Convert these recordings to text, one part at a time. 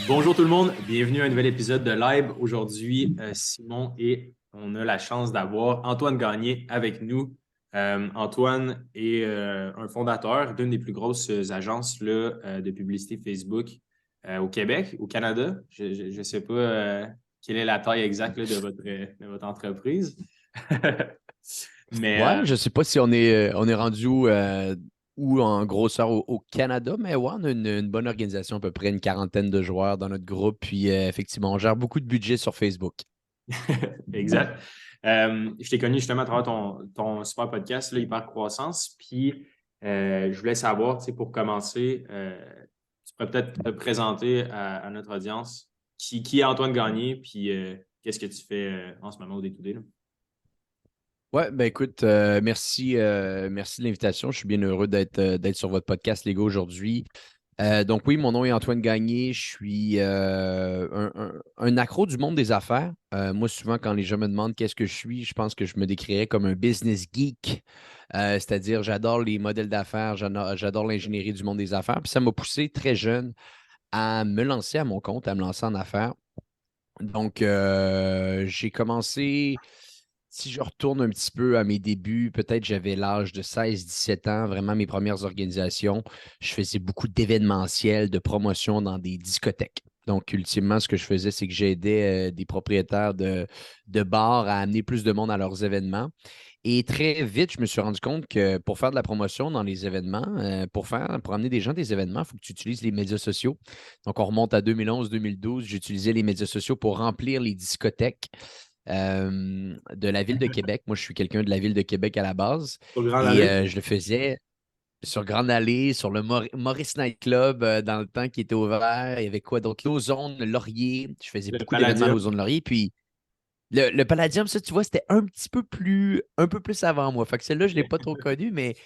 Bonjour tout le monde, bienvenue à un nouvel épisode de Live. Aujourd'hui, Simon et on a la chance d'avoir Antoine Gagné avec nous. Antoine est un fondateur d'une des plus grosses agences là, de publicité Facebook au Québec, au Canada. Je ne sais pas quelle est la taille exacte là, de votre entreprise. Mais Ouais, je sais pas si on est rendu où en grosseur au Canada, mais ouais, on a une bonne organisation, à peu près une quarantaine de joueurs dans notre groupe. Puis effectivement, on gère beaucoup de budget sur Facebook. exact. Je t'ai connu justement à travers ton super podcast, là, Hyper Croissance. Puis, je voulais savoir, tu sais, pour commencer, tu pourrais peut-être te présenter à notre audience qui est Antoine Gagné, puis qu'est-ce que tu fais en ce moment au day-to-day, là? Ouais, ben écoute, merci de l'invitation. Je suis bien heureux d'être sur votre podcast, les gars, aujourd'hui. Donc oui, mon nom est Antoine Gagné. Je suis un accro du monde des affaires. Moi, souvent, quand les gens me demandent qu'est-ce que je suis, je pense que je me décrirais comme un business geek. C'est-à-dire, j'adore les modèles d'affaires, j'adore l'ingénierie du monde des affaires. Puis ça m'a poussé très jeune à me lancer à mon compte, à me lancer en affaires. Donc, j'ai commencé, si je retourne un petit peu à mes débuts, peut-être j'avais l'âge de 16, 17 ans, vraiment mes premières organisations. Je faisais beaucoup d'événementiels, de promotions dans des discothèques. Donc, ultimement, ce que je faisais, c'est que j'aidais des propriétaires de bars à amener plus de monde à leurs événements. Et très vite, je me suis rendu compte que pour faire de la promotion dans les événements, pour amener des gens à des événements, il faut que tu utilises les médias sociaux. Donc, on remonte à 2011-2012. J'utilisais les médias sociaux pour remplir les discothèques de la ville de Québec. Moi, je suis quelqu'un de la ville de Québec à la base. Sur Grande Et Allée? je le faisais sur Grande Allée, sur le Maurice Night Club dans le temps qui était ouvert. Il y avait quoi d'autre? L'Ozone, le Laurier. Je faisais Le beaucoup d'événements à Palladium? l'Ozone Laurier. Puis le Palladium, ça, tu vois, c'était un peu plus avant moi. Fait que celle-là, je ne l'ai pas trop connu, mais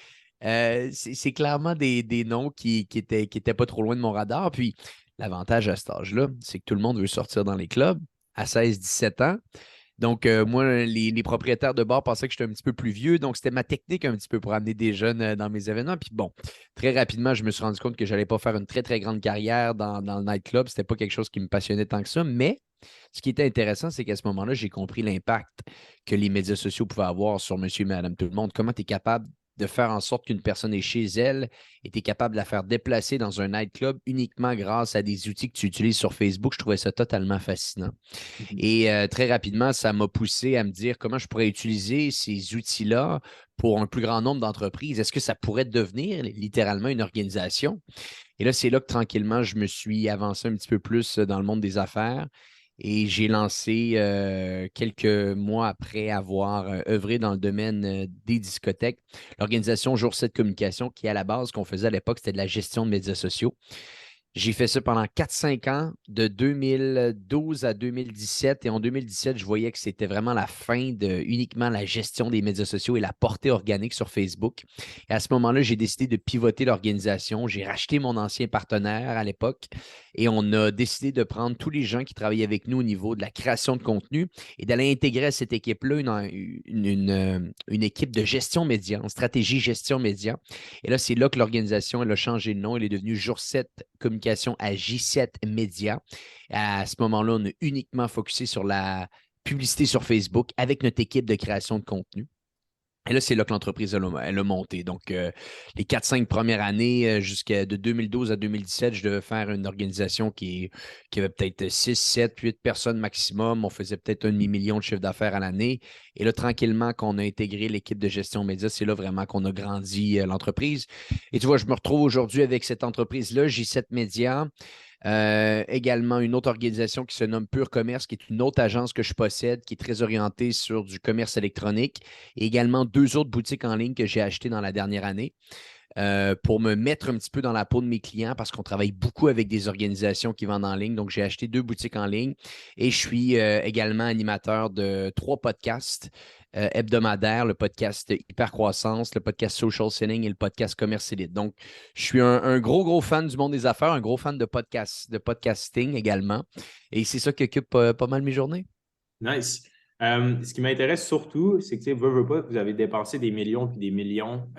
c'est clairement des noms qui étaient pas trop loin de mon radar. Puis l'avantage à cet âge-là, c'est que tout le monde veut sortir dans les clubs à 16, 17 ans. Donc, moi, les propriétaires de bars pensaient que j'étais un petit peu plus vieux. Donc, c'était ma technique un petit peu pour amener des jeunes dans mes événements. Puis bon, très rapidement, je me suis rendu compte que je n'allais pas faire une très, très grande carrière dans le nightclub. C'était pas quelque chose qui me passionnait tant que ça. Mais ce qui était intéressant, c'est qu'à ce moment-là, j'ai compris l'impact que les médias sociaux pouvaient avoir sur monsieur et madame tout le monde. Comment tu es capable de faire en sorte qu'une personne est chez elle et tu es capable de la faire déplacer dans un nightclub uniquement grâce à des outils que tu utilises sur Facebook. Je trouvais ça totalement fascinant. Mhm. Et très rapidement, ça m'a poussé à me dire comment je pourrais utiliser ces outils-là pour un plus grand nombre d'entreprises. Est-ce que ça pourrait devenir littéralement une organisation? Et là, c'est là que tranquillement, je me suis avancé un petit peu plus dans le monde des affaires. Et j'ai lancé quelques mois après avoir œuvré dans le domaine des discothèques, l'organisation Jour 7 Communication, qui à la base, ce qu'on faisait à l'époque, c'était de la gestion de médias sociaux. J'ai fait ça pendant 4, 5 ans, de 2012 à 2017. Et en 2017, je voyais que c'était vraiment la fin de uniquement la gestion des médias sociaux et la portée organique sur Facebook. Et à ce moment-là, j'ai décidé de pivoter l'organisation. J'ai racheté mon ancien partenaire à l'époque et on a décidé de prendre tous les gens qui travaillaient avec nous au niveau de la création de contenu et d'aller intégrer à cette équipe-là une équipe de gestion média, en stratégie gestion média. Et là, c'est là que l'organisation elle a changé de nom. Elle est devenue Jour 7 Communication à J7 Média. À ce moment-là, on a uniquement focusé sur la publicité sur Facebook avec notre équipe de création de contenu. Et là, c'est là que l'entreprise elle a monté. Donc, les 4, 5 premières années, jusqu'à de 2012 à 2017, je devais faire une organisation qui avait peut-être 6, 7, 8 personnes maximum. On faisait peut-être un demi-million de chiffre d'affaires à l'année. Et là, tranquillement, qu'on a intégré l'équipe de gestion média, c'est là vraiment qu'on a grandi l'entreprise. Et tu vois, je me retrouve aujourd'hui avec cette entreprise-là, J7 Média. Également, une autre organisation qui se nomme Pure Commerce, qui est une autre agence que je possède, qui est très orientée sur du commerce électronique. Et également, 2 autres boutiques en ligne que j'ai achetées dans la dernière année pour me mettre un petit peu dans la peau de mes clients parce qu'on travaille beaucoup avec des organisations qui vendent en ligne. Donc, j'ai acheté 2 boutiques en ligne et je suis également animateur de 3 podcasts hebdomadaires, le podcast Hypercroissance, le podcast Social Selling et le podcast Commerce Elite. Donc, je suis un gros, gros fan du monde des affaires, un gros fan de podcasting également. Et c'est ça qui occupe pas mal mes journées. Nice. Ce qui m'intéresse surtout, c'est que, tu sais, veux pas, vous avez dépensé des millions puis des millions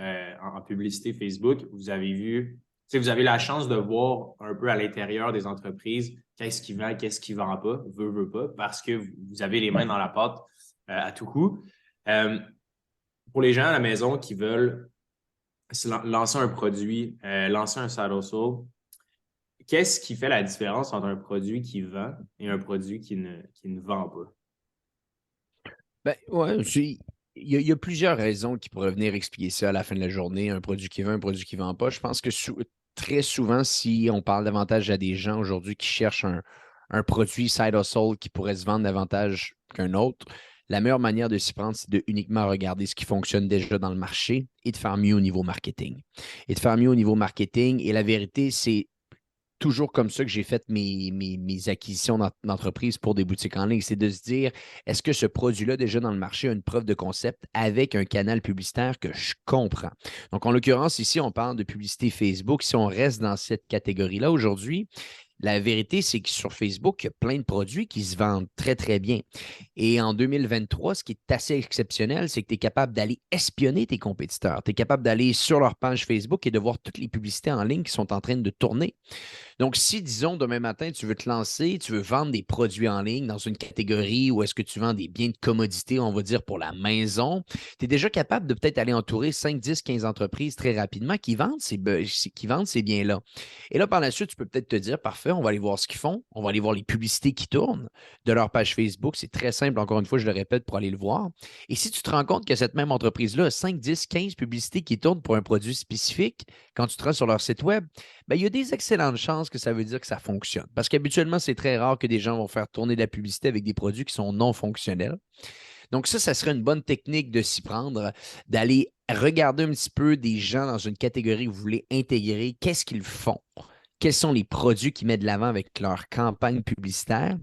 en publicité Facebook. Vous avez vu sais, vous avez la chance de voir un peu à l'intérieur des entreprises qu'est-ce qui vend, qu'est-ce qui ne vend pas, veut pas, parce que vous avez les mains dans la pâte à tout coup. Euh, pour les gens à la maison qui veulent lancer un produit, lancer un side hustle, qu'est-ce qui fait la différence entre un produit qui vend et un produit qui ne vend pas? Ben, ouais, il y a plusieurs raisons qui pourraient venir expliquer ça à la fin de la journée, un produit qui vend, un produit qui ne vend pas. Je pense que très souvent, si on parle davantage à des gens aujourd'hui qui cherchent un produit side hustle qui pourrait se vendre davantage qu'un autre, la meilleure manière de s'y prendre, c'est de uniquement regarder ce qui fonctionne déjà dans le marché et de faire mieux au niveau marketing. Et de faire mieux au niveau marketing. Et la vérité, c'est toujours comme ça que j'ai fait mes acquisitions d'entreprise pour des boutiques en ligne. C'est de se dire, est-ce que ce produit-là, déjà dans le marché, a une preuve de concept avec un canal publicitaire que je comprends? Donc, en l'occurrence, ici, on parle de publicité Facebook. Si on reste dans cette catégorie-là aujourd'hui, la vérité, c'est que sur Facebook, il y a plein de produits qui se vendent très, très bien. Et en 2023, ce qui est assez exceptionnel, c'est que tu es capable d'aller espionner tes compétiteurs. Tu es capable d'aller sur leur page Facebook et de voir toutes les publicités en ligne qui sont en train de tourner. Donc, si, disons, demain matin, tu veux te lancer, tu veux vendre des produits en ligne dans une catégorie où est-ce que tu vends des biens de commodité, on va dire, pour la maison, tu es déjà capable de peut-être aller entourer 5, 10, 15 entreprises très rapidement qui vendent ces biens-là. Et là, par la suite, tu peux peut-être te dire, parfait, on va aller voir ce qu'ils font, on va aller voir les publicités qui tournent de leur page Facebook. C'est très simple, encore une fois, je le répète, pour aller le voir. Et si tu te rends compte que cette même entreprise-là a 5, 10, 15 publicités qui tournent pour un produit spécifique, quand tu te rends sur leur site web, ben, il y a des excellentes chances que ça veut dire que ça fonctionne. Parce qu'habituellement, c'est très rare que des gens vont faire tourner de la publicité avec des produits qui sont non fonctionnels. Donc ça serait une bonne technique de s'y prendre, d'aller regarder un petit peu des gens dans une catégorie que vous voulez intégrer. Qu'est-ce qu'ils font? Quels sont les produits qu'ils mettent de l'avant avec leur campagne publicitaire?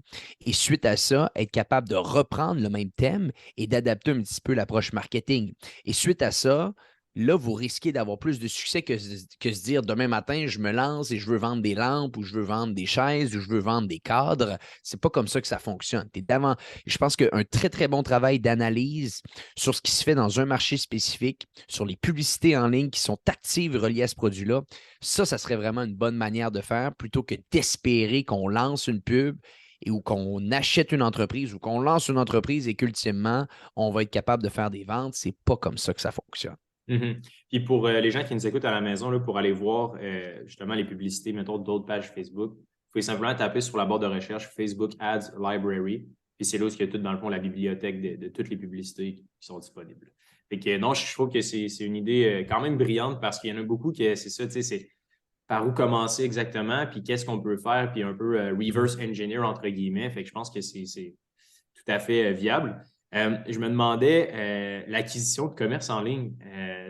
Et suite à ça, être capable de reprendre le même thème et d'adapter un petit peu l'approche marketing. Et suite à ça, là, vous risquez d'avoir plus de succès que se dire demain matin, je me lance et je veux vendre des lampes ou je veux vendre des chaises ou je veux vendre des cadres. C'est pas comme ça que ça fonctionne. Je pense qu'un très, très bon travail d'analyse sur ce qui se fait dans un marché spécifique, sur les publicités en ligne qui sont actives reliées à ce produit-là, ça serait vraiment une bonne manière de faire plutôt que d'espérer qu'on lance une pub ou qu'on achète une entreprise ou qu'on lance une entreprise et qu'ultimement, on va être capable de faire des ventes. C'est pas comme ça que ça fonctionne. Mhm. Puis pour les gens qui nous écoutent à la maison, là, pour aller voir justement les publicités, mettons, d'autres pages Facebook, vous pouvez simplement taper sur la barre de recherche Facebook Ads Library. Puis c'est là où il y a tout, dans le fond, la bibliothèque de toutes les publicités qui sont disponibles. Fait que non, je trouve que c'est une idée quand même brillante parce qu'il y en a beaucoup qui, c'est ça, tu sais, c'est par où commencer exactement, puis qu'est-ce qu'on peut faire, puis un peu reverse engineer entre guillemets. Fait que je pense que c'est tout à fait viable. Je me demandais, l'acquisition de commerce en ligne,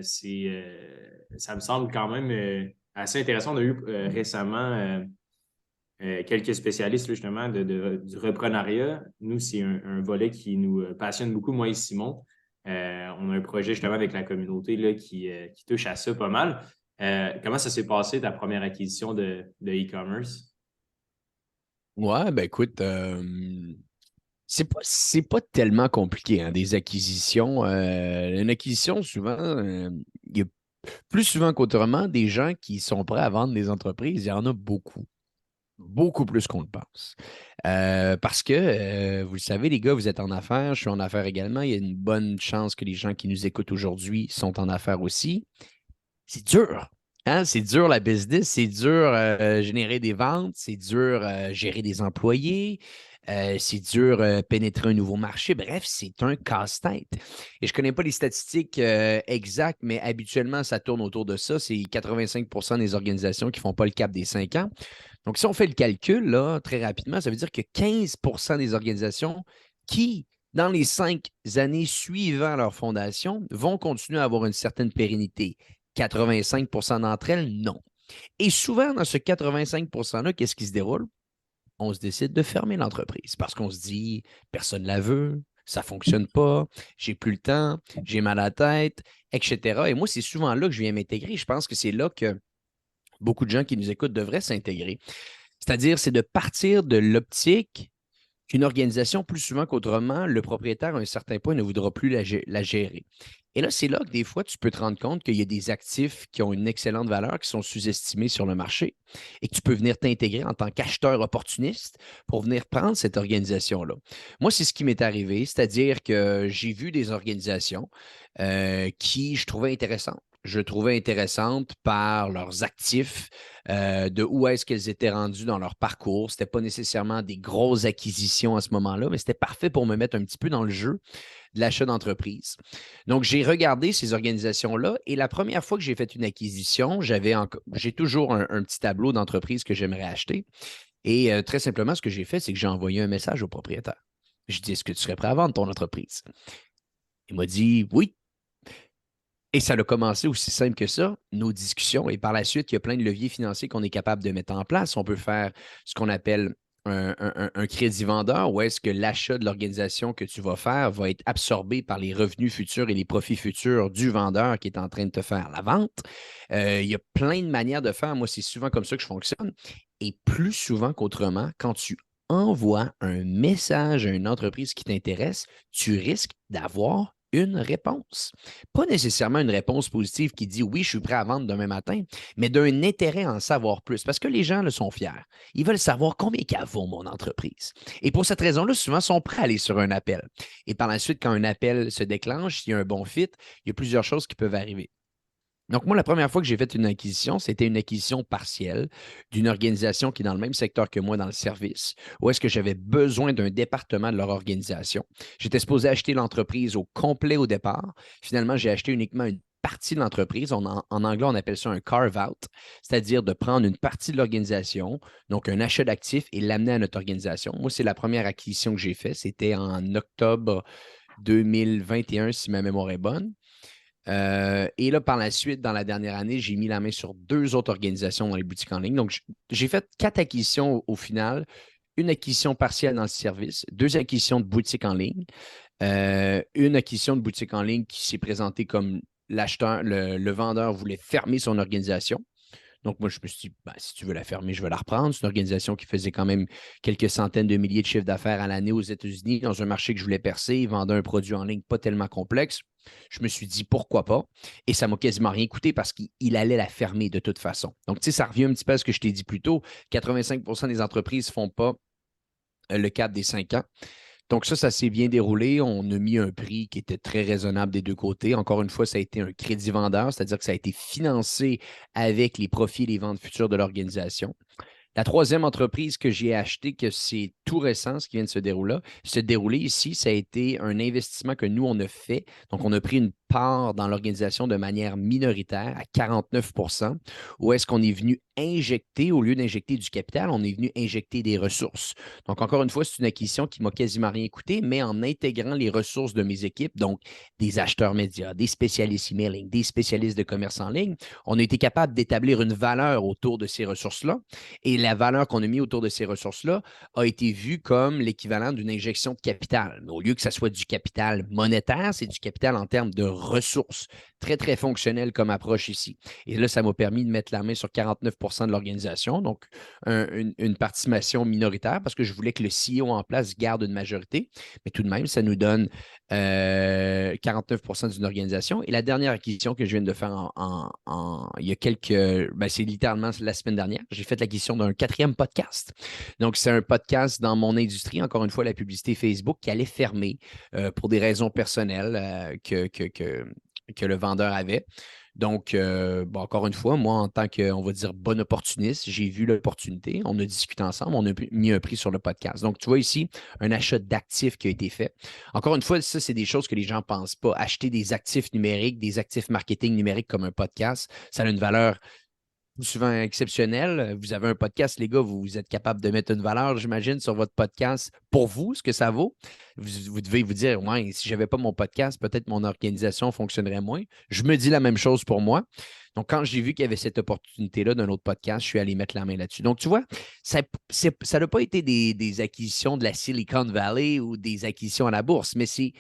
ça me semble quand même assez intéressant. On a eu récemment quelques spécialistes là, justement du reprenariat. Nous, c'est un volet qui nous passionne beaucoup, moi et Simon. On a un projet justement avec la communauté là, qui touche à ça pas mal. Comment ça s'est passé ta première acquisition de e-commerce? Ouais, ben écoute, c'est pas tellement compliqué, hein, des acquisitions. Une acquisition, souvent, il y a plus souvent qu'autrement des gens qui sont prêts à vendre des entreprises. Il y en a beaucoup. Beaucoup plus qu'on le pense. Parce que, vous le savez, les gars, vous êtes en affaires, je suis en affaires également. Il y a une bonne chance que les gens qui nous écoutent aujourd'hui sont en affaires aussi. C'est dur. Hein? C'est dur la business, c'est dur générer des ventes, c'est dur gérer des employés, c'est dur pénétrer un nouveau marché. Bref, c'est un casse-tête. Et je ne connais pas les statistiques exactes, mais habituellement, ça tourne autour de ça. C'est 85 des organisations qui ne font pas le cap des 5 ans. Donc, si on fait le calcul, là, très rapidement, ça veut dire que 15 des organisations qui, dans les 5 années suivant leur fondation, vont continuer à avoir une certaine pérennité. 85 d'entre elles, non. Et souvent, dans ce 85 %-là, qu'est-ce qui se déroule? On se décide de fermer l'entreprise parce qu'on se dit, personne ne la veut, ça ne fonctionne pas, j'ai plus le temps, j'ai mal à la tête, etc. Et moi, c'est souvent là que je viens m'intégrer. Je pense que c'est là que beaucoup de gens qui nous écoutent devraient s'intégrer. C'est-à-dire, c'est de partir de l'optique qu'une organisation, plus souvent qu'autrement, le propriétaire, à un certain point, ne voudra plus la gérer. Et là, c'est là que des fois, tu peux te rendre compte qu'il y a des actifs qui ont une excellente valeur, qui sont sous-estimés sur le marché et que tu peux venir t'intégrer en tant qu'acheteur opportuniste pour venir prendre cette organisation-là. Moi, c'est ce qui m'est arrivé, c'est-à-dire que j'ai vu des organisations qui je trouvais intéressantes. Je trouvais intéressantes par leurs actifs, de où est-ce qu'elles étaient rendues dans leur parcours. Ce n'était pas nécessairement des grosses acquisitions à ce moment-là, mais c'était parfait pour me mettre un petit peu dans le jeu de l'achat d'entreprise. Donc, j'ai regardé ces organisations-là et la première fois que j'ai fait une acquisition, j'ai toujours un petit tableau d'entreprise que j'aimerais acheter. Et très simplement, ce que j'ai fait, c'est que j'ai envoyé un message au propriétaire. Je dis, est-ce que tu serais prêt à vendre ton entreprise? Il m'a dit oui. Et ça a commencé aussi simple que ça, nos discussions. Et par la suite, il y a plein de leviers financiers qu'on est capable de mettre en place. On peut faire ce qu'on appelle un crédit vendeur, où est-ce que l'achat de l'organisation que tu vas faire va être absorbé par les revenus futurs et les profits futurs du vendeur qui est en train de te faire la vente. Il y a plein de manières de faire. Moi, c'est souvent comme ça que je fonctionne. Et plus souvent qu'autrement, quand tu envoies un message à une entreprise qui t'intéresse, tu risques d'avoir une réponse. Pas nécessairement une réponse positive qui dit oui, je suis prêt à vendre demain matin, mais d'un intérêt à en savoir plus parce que les gens le sont fiers. Ils veulent savoir combien qu'elle vaut mon entreprise. Et pour cette raison-là, souvent, ils sont prêts à aller sur un appel. Et par la suite, quand un appel se déclenche, s'il y a un bon fit, il y a plusieurs choses qui peuvent arriver. Donc, moi, la première fois que j'ai fait une acquisition, c'était une acquisition partielle d'une organisation qui est dans le même secteur que moi dans le service, où est-ce que j'avais besoin d'un département de leur organisation. J'étais supposé acheter l'entreprise au complet au départ. Finalement, j'ai acheté uniquement une partie de l'entreprise. En anglais, on appelle ça un carve-out, c'est-à-dire de prendre une partie de l'organisation, donc un achat d'actifs, et l'amener à notre organisation. Moi, c'est la première acquisition que j'ai faite. C'était en octobre 2021, si ma mémoire est bonne. Et là, par la suite, dans la dernière année, j'ai mis la main sur 2 autres organisations dans les boutiques en ligne. Donc, j'ai fait 4 acquisitions au final, une acquisition partielle dans le service, 2 acquisitions de boutiques en ligne, une acquisition de boutique en ligne qui s'est présentée comme l'acheteur, le vendeur voulait fermer son organisation. Donc, moi, je me suis dit, ben, si tu veux la fermer, je vais la reprendre. C'est une organisation qui faisait quand même quelques centaines de milliers de chiffres d'affaires à l'année aux États-Unis, dans un marché que je voulais percer. Ils vendaient un produit en ligne pas tellement complexe. Je me suis dit, pourquoi pas? Et ça m'a quasiment rien coûté parce qu'il allait la fermer de toute façon. Donc, tu sais, ça revient un petit peu à ce que je t'ai dit plus tôt. 85 des entreprises ne font pas le cap des 5 ans. Donc ça s'est bien déroulé. On a mis un prix qui était très raisonnable des deux côtés. Encore une fois, ça a été un crédit vendeur, c'est-à-dire que ça a été financé avec les profits et les ventes futures de l'organisation. La troisième entreprise que j'ai achetée, que c'est tout récent, ce qui vient de se dérouler ici, ça a été un investissement que nous, on a fait. Donc, on a pris une part dans l'organisation de manière minoritaire à 49 où est-ce qu'on est venu injecter, au lieu d'injecter du capital, on est venu injecter des ressources. Donc, encore une fois, c'est une acquisition qui m'a quasiment rien coûté, mais en intégrant les ressources de mes équipes, donc des acheteurs médias, des spécialistes emailing, des spécialistes de commerce en ligne, on a été capable d'établir une valeur autour de ces ressources-là. Et la valeur qu'on a mis autour de ces ressources-là a été vue comme l'équivalent d'une injection de capital. Mais au lieu que ça soit du capital monétaire, c'est du capital en termes de ressources. Très, très fonctionnel comme approche ici. Et là, ça m'a permis de mettre la main sur 49 de l'organisation, donc une participation minoritaire parce que je voulais que le CEO en place garde une majorité. Mais tout de même, ça nous donne 49 d'une organisation. Et la dernière acquisition que je viens de faire il y a c'est littéralement la semaine dernière, j'ai fait l'acquisition d'un 4e podcast. Donc, c'est un podcast dans mon industrie, encore une fois, la publicité Facebook qui allait fermer pour des raisons personnelles que le vendeur avait. Donc, encore une fois, moi, en tant que, on va dire, bon opportuniste, j'ai vu l'opportunité, on a discuté ensemble, on a mis un prix sur le podcast. Donc, tu vois ici, un achat d'actifs qui a été fait. Encore une fois, ça, c'est des choses que les gens ne pensent pas. Acheter des actifs numériques, des actifs marketing numériques comme un podcast, ça a une valeur souvent exceptionnel. Vous avez un podcast, les gars, vous êtes capable de mettre une valeur, j'imagine, sur votre podcast pour vous, ce que ça vaut. Vous devez vous dire, ouais, si je n'avais pas mon podcast, peut-être mon organisation fonctionnerait moins. Je me dis la même chose pour moi. Donc, quand j'ai vu qu'il y avait cette opportunité-là d'un autre podcast, je suis allé mettre la main là-dessus. Donc, tu vois, ça n'a pas été des acquisitions de la Silicon Valley ou des acquisitions à la bourse, mais c'est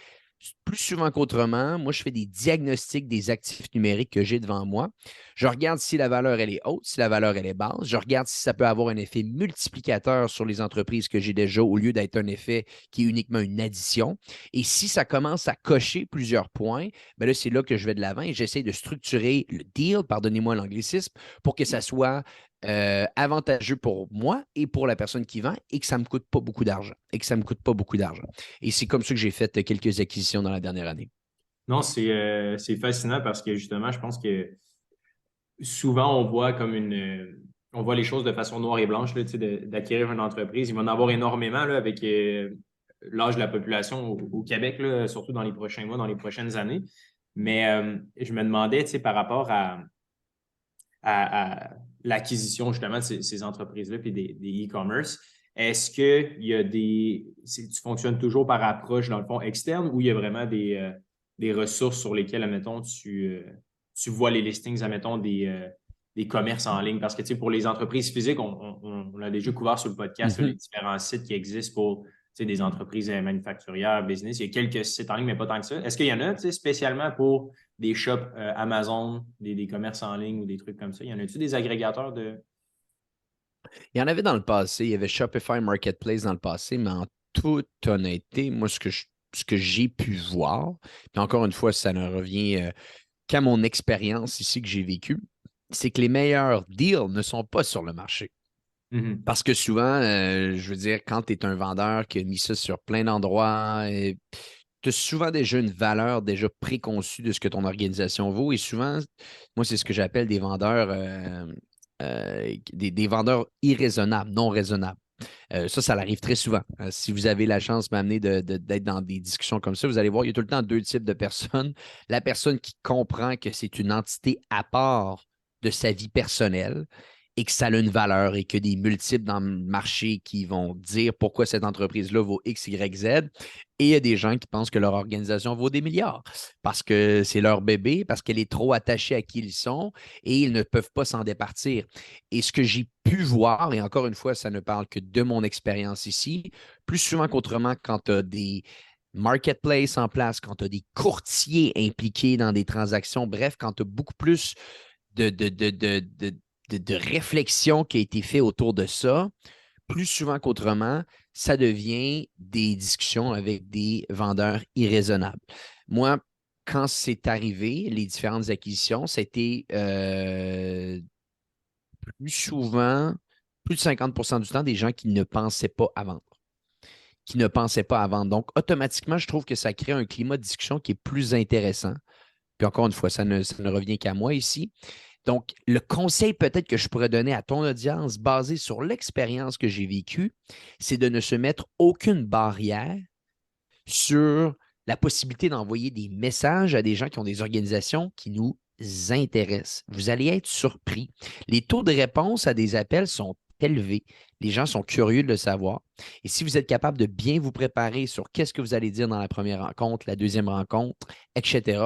Plus souvent qu'autrement, moi, je fais des diagnostics des actifs numériques que j'ai devant moi. Je regarde si la valeur, elle est haute, si la valeur, elle est basse. Je regarde si ça peut avoir un effet multiplicateur sur les entreprises que j'ai déjà au lieu d'être un effet qui est uniquement une addition. Et si ça commence à cocher plusieurs points, bien là, c'est là que je vais de l'avant et j'essaie de structurer le deal, pardonnez-moi l'anglicisme, pour que ça soit avantageux pour moi et pour la personne qui vend et que ça ne me coûte pas beaucoup d'argent. Et c'est comme ça que j'ai fait quelques acquisitions dans la dernière année. Non, c'est fascinant parce que justement, je pense que souvent, on voit on voit les choses de façon noire et blanche, là, tu sais, d'acquérir une entreprise. Il va en avoir énormément là, avec l'âge de la population au Québec, là, surtout dans les prochains mois, dans les prochaines années. Mais je me demandais, tu sais, par rapport à l'acquisition justement de ces entreprises-là puis des e-commerce, est-ce qu'il y a tu fonctionnes toujours par approche, dans le fond, externe ou il y a vraiment des ressources sur lesquelles, admettons, tu vois les listings, admettons, des commerces en ligne? Parce que, tu sais, pour les entreprises physiques, on l'a déjà couvert sur le podcast, là, les Mhm. différents sites qui existent pour, tu sais, des entreprises manufacturières, business. Il y a quelques sites en ligne, mais pas tant que ça. Est-ce qu'il y en a, tu sais, spécialement pour des shops Amazon, des commerces en ligne ou des trucs comme ça? Y en a-tu des agrégateurs de. Il y en avait dans le passé, il y avait Shopify Marketplace dans le passé, mais en toute honnêteté, moi, ce que j'ai pu voir, puis encore une fois, ça ne revient qu'à mon expérience ici que j'ai vécue, c'est que les meilleurs deals ne sont pas sur le marché. Mhm. Parce que souvent, je veux dire, quand tu es un vendeur qui a mis ça sur plein d'endroits, tu as souvent déjà une valeur déjà préconçue de ce que ton organisation vaut. Et souvent, moi, c'est ce que j'appelle des vendeurs, des vendeurs irraisonnables, non raisonnables. Ça arrive très souvent. Si vous avez la chance m'amener d'être dans des discussions comme ça, vous allez voir, il y a tout le temps deux types de personnes. La personne qui comprend que c'est une entité à part de sa vie personnelle et que ça a une valeur et que des multiples dans le marché qui vont dire pourquoi cette entreprise-là vaut X, Y, Z. Et il y a des gens qui pensent que leur organisation vaut des milliards parce que c'est leur bébé, parce qu'elle est trop attachée à qui ils sont et ils ne peuvent pas s'en départir. Et ce que j'ai pu voir, et encore une fois, ça ne parle que de mon expérience ici, plus souvent qu'autrement, quand tu as des marketplaces en place, quand tu as des courtiers impliqués dans des transactions, bref, quand tu as beaucoup plus de, de, de, de, de, de réflexion qui a été fait autour de ça, plus souvent qu'autrement, ça devient des discussions avec des vendeurs irraisonnables. Moi, quand c'est arrivé, les différentes acquisitions, c'était plus souvent, plus de 50% du temps, des gens qui ne pensaient pas à vendre. Qui ne pensaient pas à vendre. Donc, automatiquement, je trouve que ça crée un climat de discussion qui est plus intéressant. Puis encore une fois, ça ne revient qu'à moi ici. Donc, le conseil peut-être que je pourrais donner à ton audience, basé sur l'expérience que j'ai vécue, c'est de ne se mettre aucune barrière sur la possibilité d'envoyer des messages à des gens qui ont des organisations qui nous intéressent. Vous allez être surpris. Les taux de réponse à des appels sont élevés. Les gens sont curieux de le savoir. Et si vous êtes capable de bien vous préparer sur qu'est-ce que vous allez dire dans la première rencontre, la deuxième rencontre, etc.,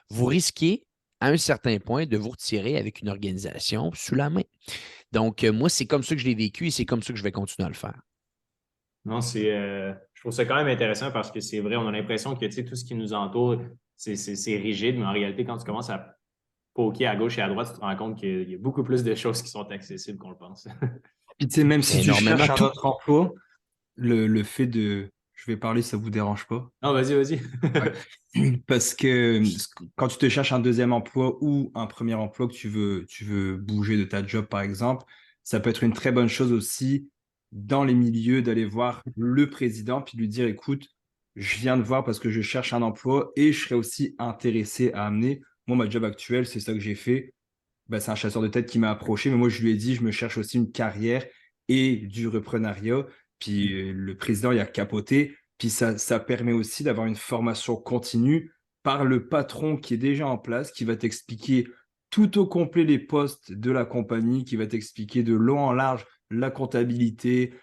vous risquez à un certain point de vous retirer avec une organisation sous la main. Donc, moi, c'est comme ça que je l'ai vécu et c'est comme ça que je vais continuer à le faire. Non, je trouve ça quand même intéressant parce que c'est vrai, on a l'impression que tu sais, tout ce qui nous entoure, c'est rigide, mais en réalité, quand tu commences à poker à gauche et à droite, tu te rends compte qu'il y a beaucoup plus de choses qui sont accessibles qu'on le pense. Puis tu sais, même si tu Énormément. cherches un Tout, autre emploi, le fait de... Je vais parler, ça vous dérange pas? Non, vas-y, vas-y. Ouais. Parce que quand tu te cherches un deuxième emploi ou un premier emploi que tu veux bouger de ta job, par exemple, ça peut être une très bonne chose aussi dans les milieux d'aller voir le président puis lui dire, écoute, je viens de voir parce que je cherche un emploi et je serais aussi intéressé à amener. Moi, ma job actuelle, c'est ça que j'ai fait. Ben, c'est un chasseur de tête qui m'a approché, mais moi, je lui ai dit, je me cherche aussi une carrière et du reprenariat. Puis le président, il a capoté. Puis ça permet aussi d'avoir une formation continue par le patron qui est déjà en place, qui va t'expliquer tout au complet les postes de la compagnie, qui va t'expliquer de long en large la comptabilité,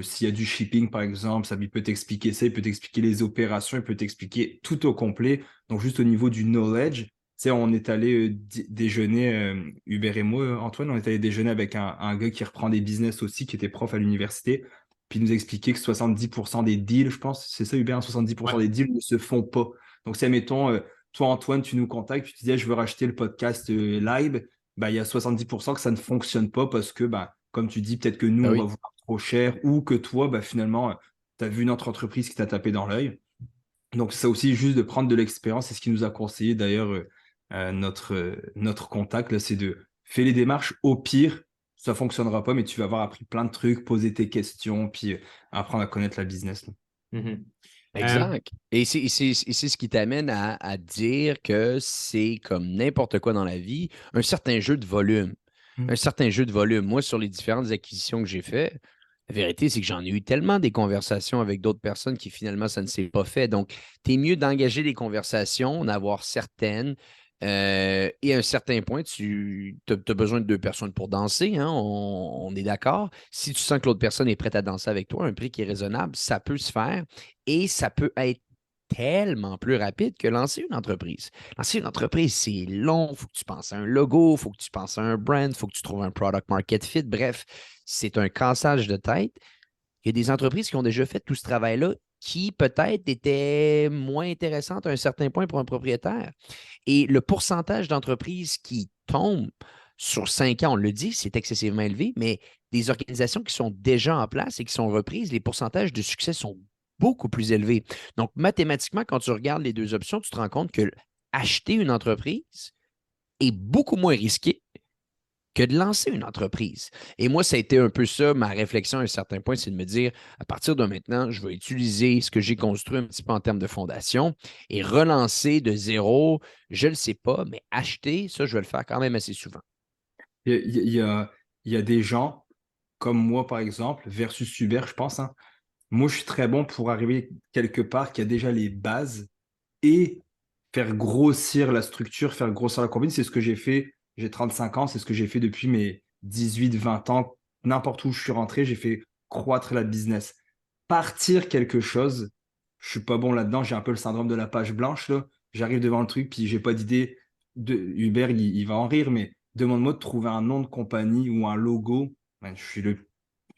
s'il y a du shipping, par exemple, ça il peut t'expliquer ça, il peut t'expliquer les opérations, il peut t'expliquer tout au complet. Donc, juste au niveau du knowledge, sais, on est allé déjeuner, Hubert et moi, Antoine, on est allé déjeuner avec un gars qui reprend des business aussi, qui était prof à l'université. puis il nous a expliqué que 70% des deals, je pense, c'est ça Hubert, 70% Ouais. des deals ne se font pas. Donc, si, admettons, toi, Antoine, tu nous contactes, tu te disais, je veux racheter le podcast Live, bah, il y a 70% que ça ne fonctionne pas parce que, bah, comme tu dis, peut-être que nous, Ben on va oui. vouloir trop cher ou que toi, bah, finalement, tu as vu une autre entreprise qui t'a tapé dans l'œil. Donc, c'est aussi juste de prendre de l'expérience. C'est ce qui nous a conseillé d'ailleurs notre contact, là, c'est de faire les démarches. Au pire, ça fonctionnera pas, mais tu vas avoir appris plein de trucs, poser tes questions, puis apprendre à connaître la business, là. Mhm. Euh, Exact. Et c'est ce qui t'amène à dire que c'est comme n'importe quoi dans la vie, un certain jeu de volume. Un Mm. certain jeu de volume. Moi, sur les différentes acquisitions que j'ai faites, la vérité, c'est que j'en ai eu tellement des conversations avec d'autres personnes qui finalement, ça ne s'est pas fait. Donc, tu es mieux d'engager des conversations, d'avoir certaines. Et à un certain point, tu as besoin de deux personnes pour danser, hein, on est d'accord. Si tu sens que l'autre personne est prête à danser avec toi, un prix qui est raisonnable, ça peut se faire et ça peut être tellement plus rapide que lancer une entreprise. Lancer une entreprise, c'est long. Il faut que tu penses à un logo, il faut que tu penses à un brand, il faut que tu trouves un product market fit. Bref, c'est un cassage de tête. Il y a des entreprises qui ont déjà fait tout ce travail-là qui peut-être étaient moins intéressantes à un certain point pour un propriétaire. Et le pourcentage d'entreprises qui tombent sur 5 ans, on le dit, c'est excessivement élevé, mais des organisations qui sont déjà en place et qui sont reprises, les pourcentages de succès sont beaucoup plus élevés. Donc, mathématiquement, quand tu regardes les deux options, tu te rends compte que acheter une entreprise est beaucoup moins risqué que de lancer une entreprise. Et moi, ça a été un peu ça, ma réflexion à un certain point, c'est de me dire, à partir de maintenant, je vais utiliser ce que j'ai construit un petit peu en termes de fondation et relancer de zéro, je ne le sais pas, mais acheter, ça, je vais le faire quand même assez souvent. Il y a des gens comme moi, par exemple, versus Hubert, je pense, hein. Moi, je suis très bon pour arriver quelque part qui a déjà les bases et faire grossir la structure, faire grossir la combine. C'est ce que j'ai fait. J'ai 35 ans, c'est ce que j'ai fait depuis mes 18, 20 ans. N'importe où je suis rentré, j'ai fait croître la business. Partir quelque chose, je suis pas bon là-dedans. J'ai un peu le syndrome de la page blanche, là. J'arrive devant le truc, puis j'ai pas d'idée. Hubert, il va en rire, mais demande-moi de trouver un nom de compagnie ou un logo. Man, je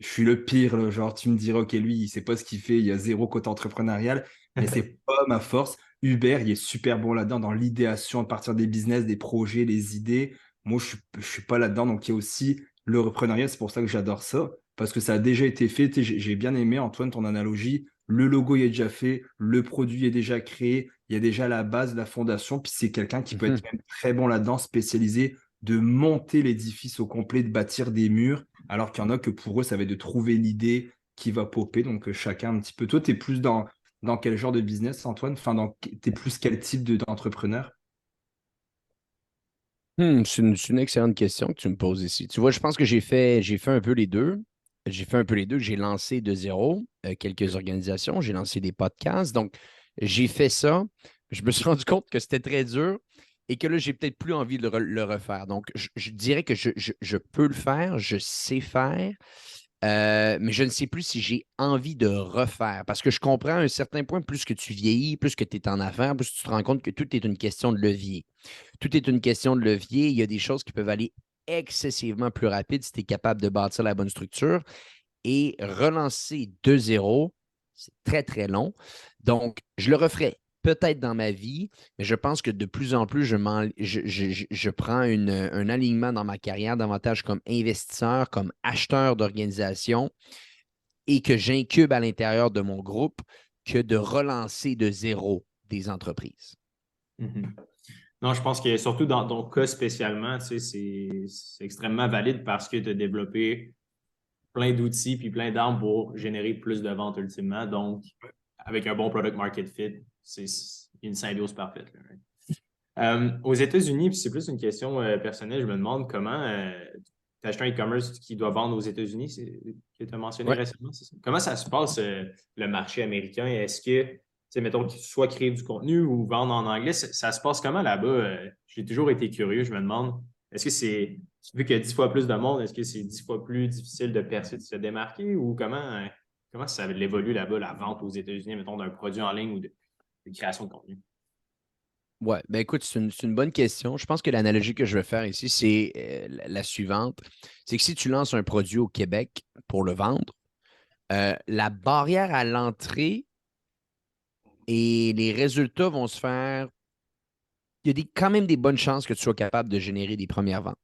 suis le pire, là. Genre, tu me diras, OK, lui, il sait pas ce qu'il fait, il y a zéro côté entrepreneurial, mais c'est pas ma force. Hubert, il est super bon là-dedans, dans l'idéation, de partir des business, des projets, les idées. Moi, je suis pas là-dedans. Donc, il y a aussi le reprenariat. C'est pour ça que j'adore ça, parce que ça a déjà été fait. Tu sais, j'ai bien aimé, Antoine, ton analogie. Le logo il est déjà fait, le produit est déjà créé, il y a déjà la base, la fondation. Puis c'est quelqu'un qui peut être même très bon là-dedans, spécialisé de monter l'édifice au complet, de bâtir des murs, alors qu'il y en a que pour eux, ça va être de trouver l'idée qui va popper. Donc, chacun un petit peu. Toi, tu es plus dans quel genre de business, Antoine? Enfin, t'es plus quel type d'entrepreneur? C'est une excellente question que tu me poses ici. Tu vois, je pense que j'ai fait un peu les deux. J'ai fait un peu les deux. J'ai lancé de zéro quelques organisations. J'ai lancé des podcasts. Donc, j'ai fait ça. Je me suis rendu compte que c'était très dur et que là, j'ai peut-être plus envie de le refaire. Donc, je dirais que je peux le faire, je sais faire, mais je ne sais plus si j'ai envie de refaire. Parce que je comprends à un certain point, plus que tu vieillis, plus que tu es en affaires, plus tu te rends compte que tout est une question de levier. Tout est une question de levier. Il y a des choses qui peuvent aller excessivement plus rapide si tu es capable de bâtir la bonne structure et relancer de zéro, c'est très, très long. Donc, je le referai peut-être dans ma vie, mais je pense que de plus en plus, je prends un alignement dans ma carrière davantage comme investisseur, comme acheteur d'organisation et que j'incube à l'intérieur de mon groupe que de relancer de zéro des entreprises. Mhm. Non, je pense que surtout dans ton cas spécialement, tu sais, c'est extrêmement valide parce que tu as développé plein d'outils puis plein d'armes pour générer plus de ventes ultimement. Donc, avec un bon product market fit, c'est une symbiose parfaite, là, right? Aux États-Unis, puis c'est plus une question personnelle, je me demande comment tu as acheté un e-commerce qui doit vendre aux États-Unis, que tu as mentionné Ouais. récemment, c'est ça? Comment ça se passe, le marché américain? Est-ce que, tu sais, mettons, que soit créer du contenu ou vendre en anglais, ça se passe comment là-bas? J'ai toujours été curieux, je me demande, est-ce que vu qu'il y a 10 fois plus de monde, est-ce que c'est 10 fois plus difficile de percer, de se démarquer ou comment ça évolue là-bas, la vente aux États-Unis, mettons, d'un produit en ligne ou de création de contenu? Ouais, ben écoute, c'est une bonne question. Je pense que l'analogie que je vais faire ici, c'est la suivante. C'est que si tu lances un produit au Québec pour le vendre, La barrière à l'entrée et les résultats vont se faire. Il y a quand même des bonnes chances que tu sois capable de générer des premières ventes.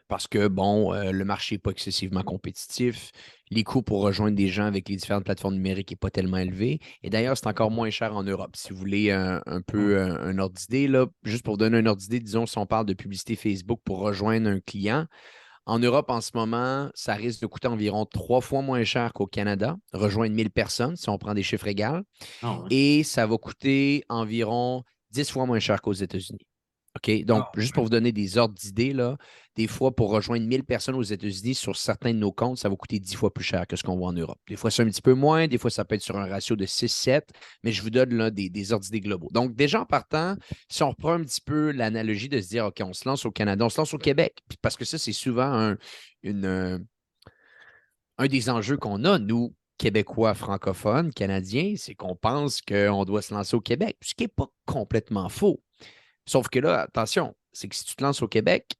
Parce que, bon, le marché n'est pas excessivement compétitif. Les coûts pour rejoindre des gens avec les différentes plateformes numériques n'est pas tellement élevé. Et d'ailleurs, c'est encore moins cher en Europe. Si vous voulez un peu un ordre d'idée, là, juste pour vous donner un ordre d'idée, disons, si on parle de publicité Facebook pour rejoindre un client, en Europe, en ce moment, ça risque de coûter environ 3 fois moins cher qu'au Canada, rejoindre 1000 personnes, si on prend des chiffres égaux. Ah ouais. Et ça va coûter environ 10 fois moins cher qu'aux États-Unis. OK? Donc, Ah, juste pour vous donner des ordres d'idées, là, des fois, pour rejoindre 1000 personnes aux États-Unis, sur certains de nos comptes, ça va coûter 10 fois plus cher que ce qu'on voit en Europe. Des fois, c'est un petit peu moins, des fois, ça peut être sur un ratio de 6-7, mais je vous donne là, des ordres d'idées globaux. Donc, déjà en partant, si on reprend un petit peu l'analogie de se dire, OK, on se lance au Canada, on se lance au Québec, parce que ça, c'est souvent un des enjeux qu'on a, nous, Québécois francophones, Canadiens, c'est qu'on pense qu'on doit se lancer au Québec, ce qui n'est pas complètement faux. Sauf que là, attention, c'est que si tu te lances au Québec,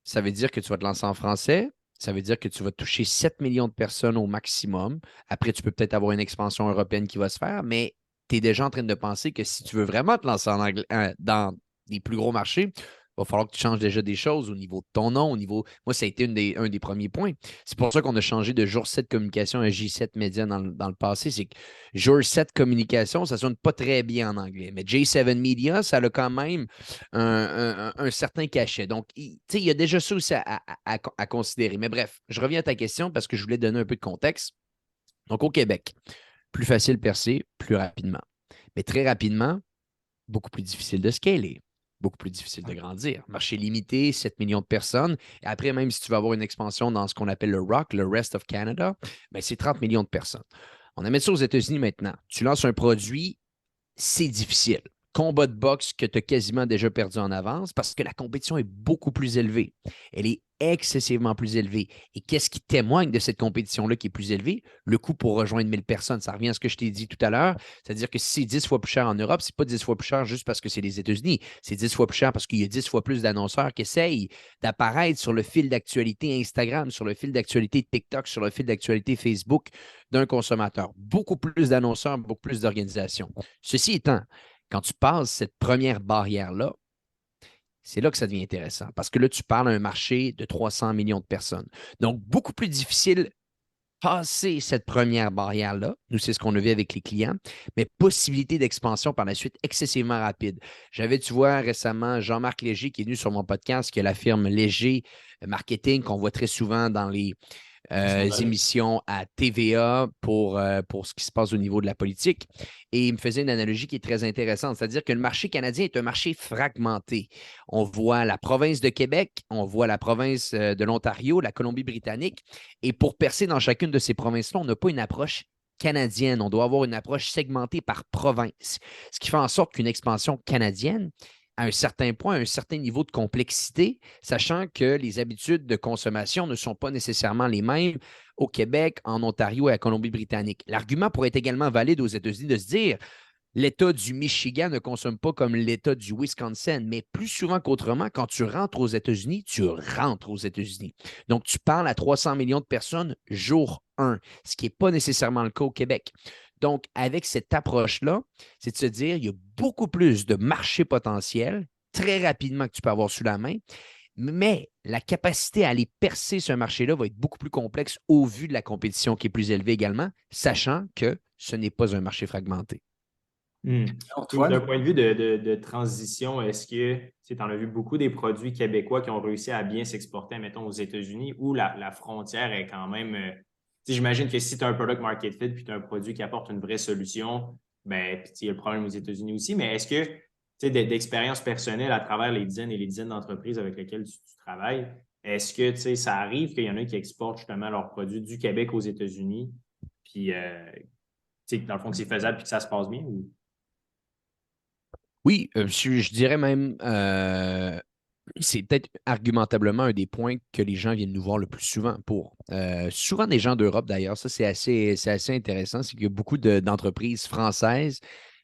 ça veut dire que tu vas te lancer en français. Ça veut dire que tu vas toucher 7 millions de personnes au maximum. Après, tu peux peut-être avoir une expansion européenne qui va se faire, mais tu es déjà en train de penser que si tu veux vraiment te lancer dans les plus gros marchés, il va falloir que tu changes déjà des choses au niveau de ton nom, au niveau. Moi, ça a été un des premiers points. C'est pour ça qu'on a changé de jour 7 communication à J7 média dans le passé. C'est que jour 7 communication, ça sonne pas très bien en anglais. Mais J7 Media, ça a quand même un certain cachet. Donc, il y a déjà ça aussi à considérer. Mais bref, je reviens à ta question parce que je voulais donner un peu de contexte. Donc, au Québec, plus facile percer plus rapidement. Mais très rapidement, beaucoup plus difficile de scaler, beaucoup plus difficile de grandir. Marché limité, 7 millions de personnes. Et après, même si tu vas avoir une expansion dans ce qu'on appelle le ROC, le Rest of Canada, ben, c'est 30 millions de personnes. On amène ça aux États-Unis maintenant. Tu lances un produit, c'est difficile. Combat de boxe que tu as quasiment déjà perdu en avance parce que la compétition est beaucoup plus élevée. Elle est excessivement plus élevée. Et qu'est-ce qui témoigne de cette compétition-là qui est plus élevée? Le coût pour rejoindre 1000 personnes. Ça revient à ce que je t'ai dit tout à l'heure. C'est-à-dire que si c'est 10 fois plus cher en Europe, c'est pas 10 fois plus cher juste parce que c'est les États-Unis. C'est 10 fois plus cher parce qu'il y a 10 fois plus d'annonceurs qui essayent d'apparaître sur le fil d'actualité Instagram, sur le fil d'actualité TikTok, sur le fil d'actualité Facebook d'un consommateur. Beaucoup plus d'annonceurs, beaucoup plus d'organisations. Ceci étant, quand tu passes cette première barrière-là, c'est là que ça devient intéressant parce que là, tu parles à un marché de 300 millions de personnes. Donc, beaucoup plus difficile passer cette première barrière-là. Nous, c'est ce qu'on a vu avec les clients, mais possibilité d'expansion par la suite excessivement rapide. J'avais, tu vois, récemment Jean-Marc Léger qui est venu sur mon podcast, qui est la firme Léger Marketing qu'on voit très souvent dans les émissions à TVA pour ce qui se passe au niveau de la politique. Et il me faisait une analogie qui est très intéressante, c'est-à-dire que le marché canadien est un marché fragmenté. On voit la province de Québec, on voit la province de l'Ontario, la Colombie-Britannique. Et pour percer dans chacune de ces provinces-là, on n'a pas une approche canadienne. On doit avoir une approche segmentée par province, ce qui fait en sorte qu'une expansion canadienne à un certain point, à un certain niveau de complexité, sachant que les habitudes de consommation ne sont pas nécessairement les mêmes au Québec, en Ontario et à Colombie-Britannique. L'argument pourrait être également valide aux États-Unis de se dire l'État du Michigan ne consomme pas comme l'État du Wisconsin, mais plus souvent qu'autrement, quand tu rentres aux États-Unis, tu rentres aux États-Unis. Donc, tu parles à 300 millions de personnes jour 1, ce qui n'est pas nécessairement le cas au Québec. Donc, avec cette approche-là, c'est de se dire il y a beaucoup plus de marchés potentiels très rapidement que tu peux avoir sous la main, mais la capacité à aller percer ce marché-là va être beaucoup plus complexe au vu de la compétition qui est plus élevée également, sachant que ce n'est pas un marché fragmenté. Antoine? D'un point de vue de transition, est-ce que tu en as vu beaucoup des produits québécois qui ont réussi à bien s'exporter, mettons, aux États-Unis, où la frontière est quand même. J'imagine que si tu as un product market fit puis tu as un produit qui apporte une vraie solution, ben, puis il y a le problème aux États-Unis aussi, mais est-ce que d'expérience personnelle à travers les dizaines et les dizaines d'entreprises avec lesquelles tu travailles, est-ce que ça arrive qu'il y en a qui exportent justement leurs produits du Québec aux États-Unis, puis dans le fond que c'est faisable puis que ça se passe bien? Ou... Oui, je dirais même, c'est peut-être argumentablement un des points que les gens viennent nous voir le plus souvent pour. Souvent des gens d'Europe d'ailleurs, ça c'est assez intéressant, c'est qu'il y a beaucoup d'entreprises françaises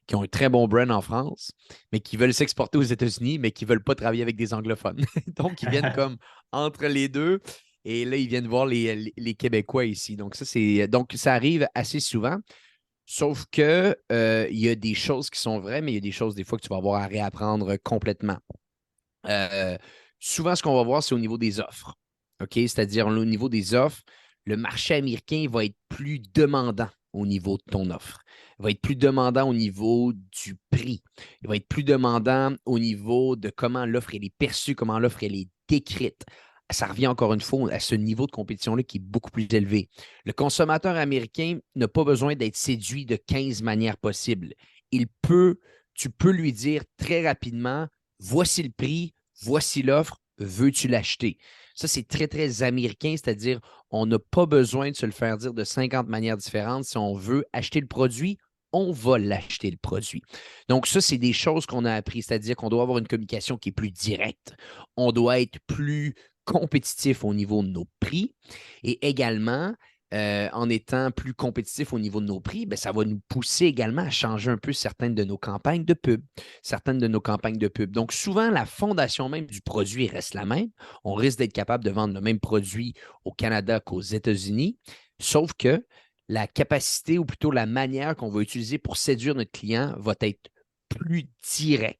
qui ont un très bon brand en France, mais qui veulent s'exporter aux États-Unis, mais qui ne veulent pas travailler avec des anglophones. Donc, ils viennent comme entre les deux. Et là, ils viennent voir les Québécois ici. Donc, ça arrive assez souvent. Sauf que il y a des choses qui sont vraies, mais il y a des choses des fois que tu vas avoir à réapprendre complètement. Souvent, ce qu'on va voir, c'est au niveau des offres. OK? C'est-à-dire, au niveau des offres, le marché américain va être plus demandant au niveau de ton offre. Il va être plus demandant au niveau du prix. Il va être plus demandant au niveau de comment l'offre elle est perçue, comment l'offre elle est décrite. Ça revient encore une fois à ce niveau de compétition-là qui est beaucoup plus élevé. Le consommateur américain n'a pas besoin d'être séduit de 15 manières possibles. Tu peux lui dire très rapidement, voici le prix, voici l'offre, veux-tu l'acheter? Ça, c'est très, très américain, c'est-à-dire on n'a pas besoin de se le faire dire de 50 manières différentes. Si on veut acheter le produit, on va l'acheter le produit. Donc, ça, c'est des choses qu'on a appris, c'est-à-dire qu'on doit avoir une communication qui est plus directe. On doit être plus compétitif au niveau de nos prix et également, en étant plus compétitif au niveau de nos prix, bien, ça va nous pousser également à changer un peu certaines de nos campagnes de pub. Donc, souvent, la fondation même du produit reste la même. On risque d'être capable de vendre le même produit au Canada qu'aux États-Unis, sauf que la capacité ou plutôt la manière qu'on va utiliser pour séduire notre client va être plus directe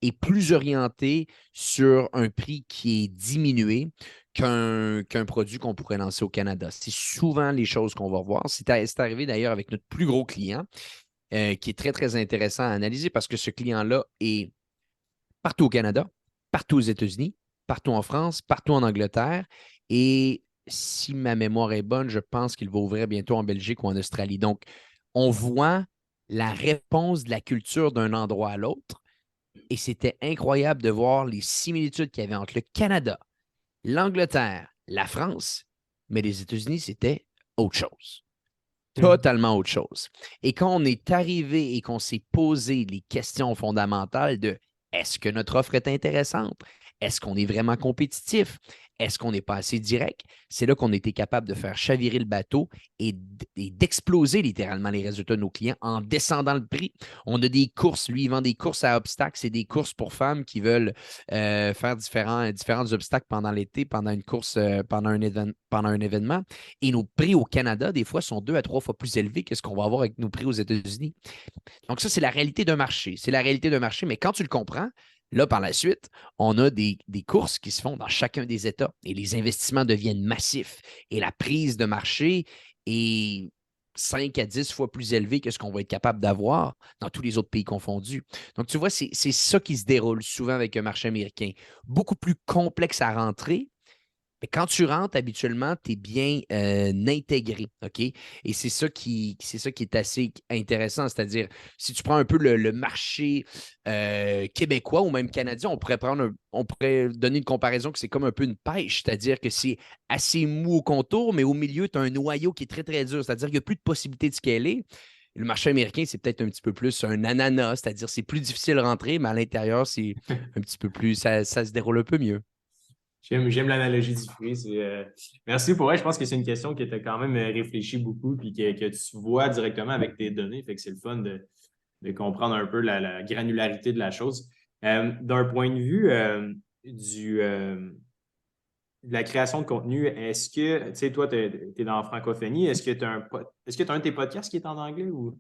et plus orientée sur un prix qui est diminué qu'un produit qu'on pourrait lancer au Canada. C'est souvent les choses qu'on va voir. C'est arrivé d'ailleurs avec notre plus gros client, qui est très, très intéressant à analyser parce que ce client-là est partout au Canada, partout aux États-Unis, partout en France, partout en Angleterre. Et si ma mémoire est bonne, je pense qu'il va ouvrir bientôt en Belgique ou en Australie. Donc, on voit la réponse de la culture d'un endroit à l'autre. Et c'était incroyable de voir les similitudes qu'il y avait entre le Canada, l'Angleterre, la France, mais les États-Unis, c'était autre chose. Totalement autre chose. Et quand on est arrivé et qu'on s'est posé les questions fondamentales de est-ce que notre offre est intéressante? Est-ce qu'on est vraiment compétitif? Est-ce qu'on n'est pas assez direct? C'est là qu'on était capable de faire chavirer le bateau et d'exploser littéralement les résultats de nos clients en descendant le prix. On a des courses, lui, il vend des courses à obstacles, c'est des courses pour femmes qui veulent faire différents obstacles pendant l'été, pendant une course, pendant un événement. Et nos prix au Canada, des fois, sont 2 à 3 fois plus élevés que ce qu'on va avoir avec nos prix aux États-Unis. Donc, ça, c'est la réalité d'un marché. C'est la réalité d'un marché, mais quand tu le comprends, là, par la suite, on a des courses qui se font dans chacun des États et les investissements deviennent massifs et la prise de marché est 5 à 10 fois plus élevée que ce qu'on va être capable d'avoir dans tous les autres pays confondus. Donc, tu vois, c'est ça qui se déroule souvent avec un marché américain. Beaucoup plus complexe à rentrer, mais quand tu rentres, habituellement, tu es bien intégré, OK? Et c'est ça qui est assez intéressant. C'est-à-dire, si tu prends un peu le marché québécois ou même canadien, on pourrait donner une comparaison que c'est comme un peu une pêche, c'est-à-dire que c'est assez mou au contour, mais au milieu, tu as un noyau qui est très, très dur. C'est-à-dire qu'il n'y a plus de possibilité de scaler. Le marché américain, c'est peut-être un petit peu plus un ananas, c'est-à-dire c'est plus difficile de rentrer, mais à l'intérieur, c'est un petit peu plus, ça se déroule un peu mieux. J'aime l'analogie du fruit. Merci pour elle. Je pense que c'est une question qui était quand même réfléchie beaucoup puis que tu vois directement avec tes données. Fait que c'est le fun de comprendre un peu la granularité de la chose. D'un point de vue de la création de contenu, est-ce que, tu sais, toi, tu es dans la francophonie, est-ce que tu as un de tes podcasts qui est en anglais ou?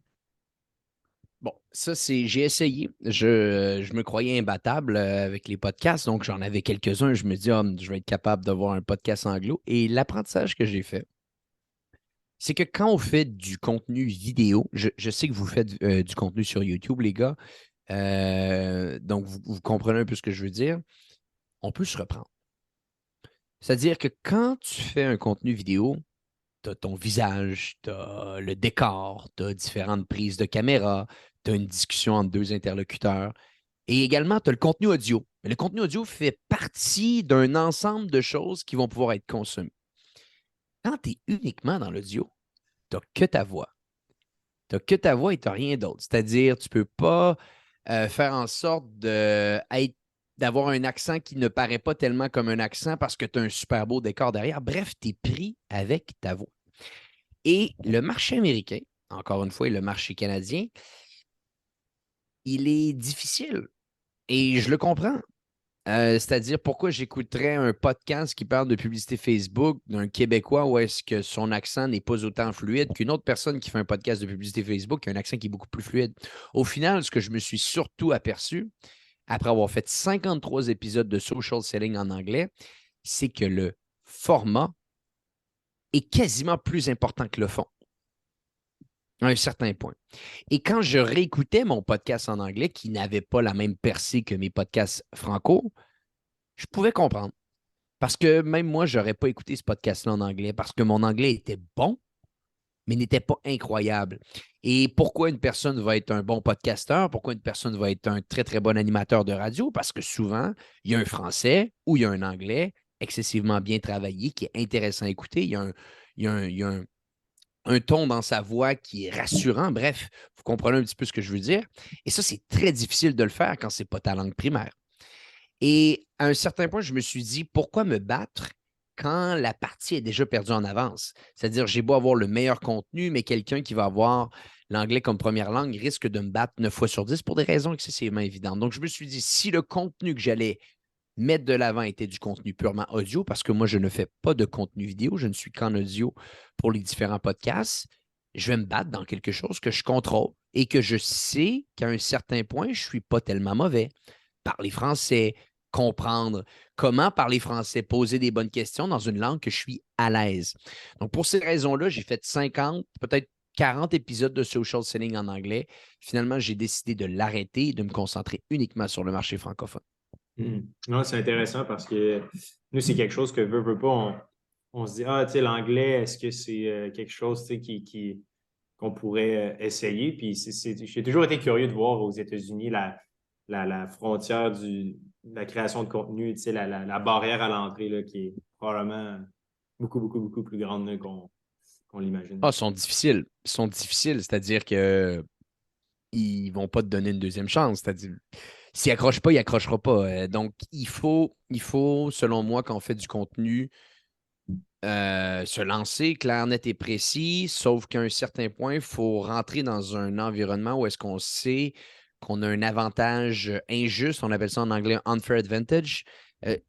Bon, j'ai essayé. Je me croyais imbattable avec les podcasts, donc j'en avais quelques-uns. Je me dis, ah, je vais être capable d'avoir un podcast anglo. Et l'apprentissage que j'ai fait, c'est que quand on fait du contenu vidéo, je sais que vous faites du contenu sur YouTube, les gars, donc vous comprenez un peu ce que je veux dire, on peut se reprendre. C'est-à-dire que quand tu fais un contenu vidéo, tu as ton visage, tu as le décor, tu as différentes prises de caméra, tu as une discussion entre deux interlocuteurs. Et également, tu as le contenu audio. Mais le contenu audio fait partie d'un ensemble de choses qui vont pouvoir être consommées. Quand tu es uniquement dans l'audio, tu n'as que ta voix. Tu n'as que ta voix et tu n'as rien d'autre. C'est-à-dire, tu ne peux pas faire en sorte d'avoir un accent qui ne paraît pas tellement comme un accent parce que tu as un super beau décor derrière. Bref, tu es pris avec ta voix. Et le marché américain, encore une fois, et le marché canadien, il est difficile. Et je le comprends. C'est-à-dire pourquoi j'écouterais un podcast qui parle de publicité Facebook d'un Québécois où est-ce que son accent n'est pas autant fluide qu'une autre personne qui fait un podcast de publicité Facebook qui a un accent qui est beaucoup plus fluide. Au final, ce que je me suis surtout aperçu, après avoir fait 53 épisodes de social selling en anglais, c'est que le format est quasiment plus important que le fond, à un certain point. Et quand je réécoutais mon podcast en anglais, qui n'avait pas la même percée que mes podcasts franco, je pouvais comprendre. Parce que même moi, je n'aurais pas écouté ce podcast-là en anglais parce que mon anglais était bon, mais n'était pas incroyable. Et pourquoi une personne va être un bon podcasteur? Pourquoi une personne va être un très, très bon animateur de radio? Parce que souvent, il y a un français ou il y a un anglais excessivement bien travaillé qui est intéressant à écouter. Il y a un ton dans sa voix qui est rassurant. Bref, vous comprenez un petit peu ce que je veux dire. Et ça, c'est très difficile de le faire quand ce n'est pas ta langue primaire. Et à un certain point, je me suis dit, pourquoi me battre quand la partie est déjà perdue en avance? C'est-à-dire, j'ai beau avoir le meilleur contenu, mais quelqu'un qui va avoir l'anglais comme première langue risque de me battre 9 fois sur 10 pour des raisons excessivement évidentes. Donc, je me suis dit, si le contenu que j'allais mettre de l'avant était du contenu purement audio, parce que moi, je ne fais pas de contenu vidéo, je ne suis qu'en audio pour les différents podcasts, je vais me battre dans quelque chose que je contrôle et que je sais qu'à un certain point, je ne suis pas tellement mauvais. Parler français, comprendre comment parler français, poser des bonnes questions dans une langue que je suis à l'aise. Donc, pour ces raisons-là, j'ai fait 50, peut-être 40 épisodes de social selling en anglais. Finalement, j'ai décidé de l'arrêter et de me concentrer uniquement sur le marché francophone. Non, c'est intéressant parce que nous, c'est quelque chose que veut pas, on se dit, ah, tu sais, l'anglais, est-ce que c'est quelque chose, tu sais, qu'on pourrait essayer? Puis j'ai toujours été curieux de voir aux États-Unis la frontière de la création de contenu, tu sais, la barrière à l'entrée là, qui est probablement beaucoup, beaucoup, beaucoup plus grande là, qu'on l'imagine. Ah, ils sont difficiles. Ils sont difficiles, c'est-à-dire que ils vont pas te donner une deuxième chance. C'est-à-dire, s'il accroche pas, il accrochera pas. Donc, il faut, selon moi, quand on fait du contenu, se lancer clair, net et précis, sauf qu'à un certain point, il faut rentrer dans un environnement où est-ce qu'on sait qu'on a un avantage injuste, on appelle ça en anglais unfair advantage.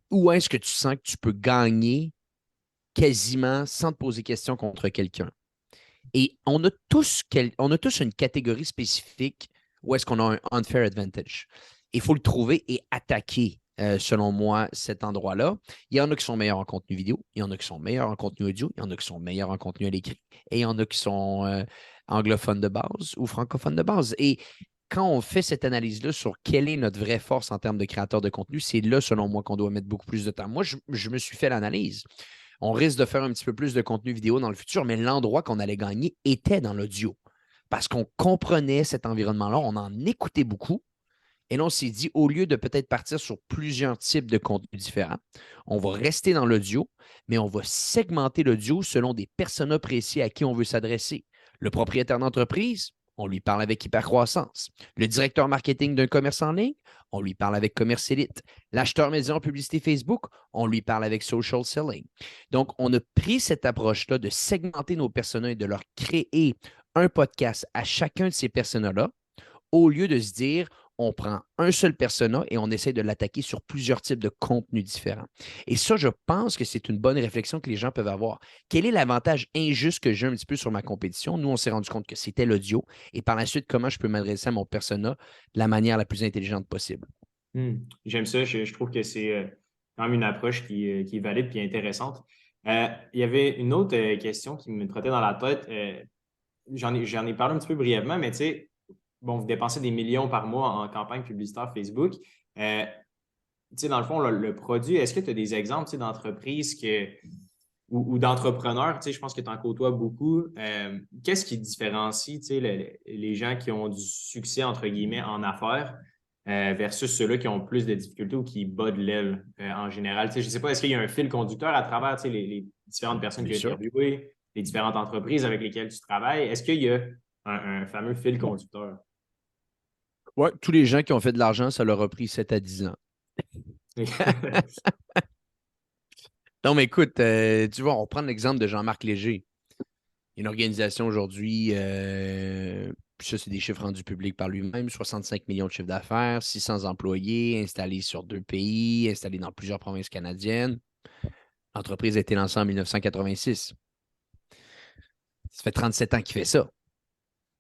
Où est-ce que tu sens que tu peux gagner quasiment sans te poser question contre quelqu'un? Et on a tous une catégorie spécifique où est-ce qu'on a un unfair advantage. Il faut le trouver et attaquer, selon moi, cet endroit-là. Il y en a qui sont meilleurs en contenu vidéo, il y en a qui sont meilleurs en contenu audio, il y en a qui sont meilleurs en contenu à l'écrit, et il y en a qui sont anglophones de base ou francophones de base. Et quand on fait cette analyse-là sur quelle est notre vraie force en termes de créateur de contenu, c'est là, selon moi, qu'on doit mettre beaucoup plus de temps. Moi, je me suis fait l'analyse. On risque de faire un petit peu plus de contenu vidéo dans le futur, mais l'endroit qu'on allait gagner était dans l'audio. Parce qu'on comprenait cet environnement-là, on en écoutait beaucoup. Et là, on s'est dit, au lieu de peut-être partir sur plusieurs types de contenus différents, on va rester dans l'audio, mais on va segmenter l'audio selon des personas précis à qui on veut s'adresser. Le propriétaire d'entreprise, on lui parle avec hypercroissance. Le directeur marketing d'un commerce en ligne, on lui parle avec Commerce Élite. L'acheteur média en publicité Facebook, on lui parle avec Social Selling. Donc, on a pris cette approche-là de segmenter nos personas et de leur créer un podcast à chacun de ces personas-là, au lieu de se dire, on prend un seul persona et on essaie de l'attaquer sur plusieurs types de contenus différents. Et ça, je pense que c'est une bonne réflexion que les gens peuvent avoir. Quel est l'avantage injuste que j'ai un petit peu sur ma compétition? Nous, on s'est rendu compte que c'était l'audio. Et par la suite, comment je peux m'adresser à mon persona de la manière la plus intelligente possible? J'aime ça. Je trouve que c'est quand même une approche qui est valide et intéressante. Il y avait une autre question qui me trottait dans la tête. J'en ai parlé un petit peu brièvement, mais tu sais, bon, vous dépensez des millions par mois en campagne publicitaire Facebook. Tu sais, dans le fond, le produit, est-ce que tu as des exemples, tu sais, d'entreprises ou d'entrepreneurs, tu sais, je pense que tu en côtoies beaucoup. Qu'est-ce qui différencie, tu sais, les gens qui ont du succès, entre guillemets, en affaires versus ceux-là qui ont plus de difficultés ou qui battent de l'aile en général? Tu sais, je ne sais pas, est-ce qu'il y a un fil conducteur à travers, tu sais, les différentes personnes que tu as interviewées, les différentes entreprises avec lesquelles tu travailles? Est-ce qu'il y a un fameux fil conducteur? Oui, tous les gens qui ont fait de l'argent, ça leur a pris 7 à 10 ans. Non, mais écoute, tu vois, on prend l'exemple de Jean-Marc Léger. Une organisation aujourd'hui puis ça, c'est des chiffres rendus publics par lui-même, 65 millions de chiffres d'affaires, 600 employés, installés sur 2 pays, installés dans plusieurs provinces canadiennes. L'entreprise a été lancée en 1986. Ça fait 37 ans qu'il fait ça.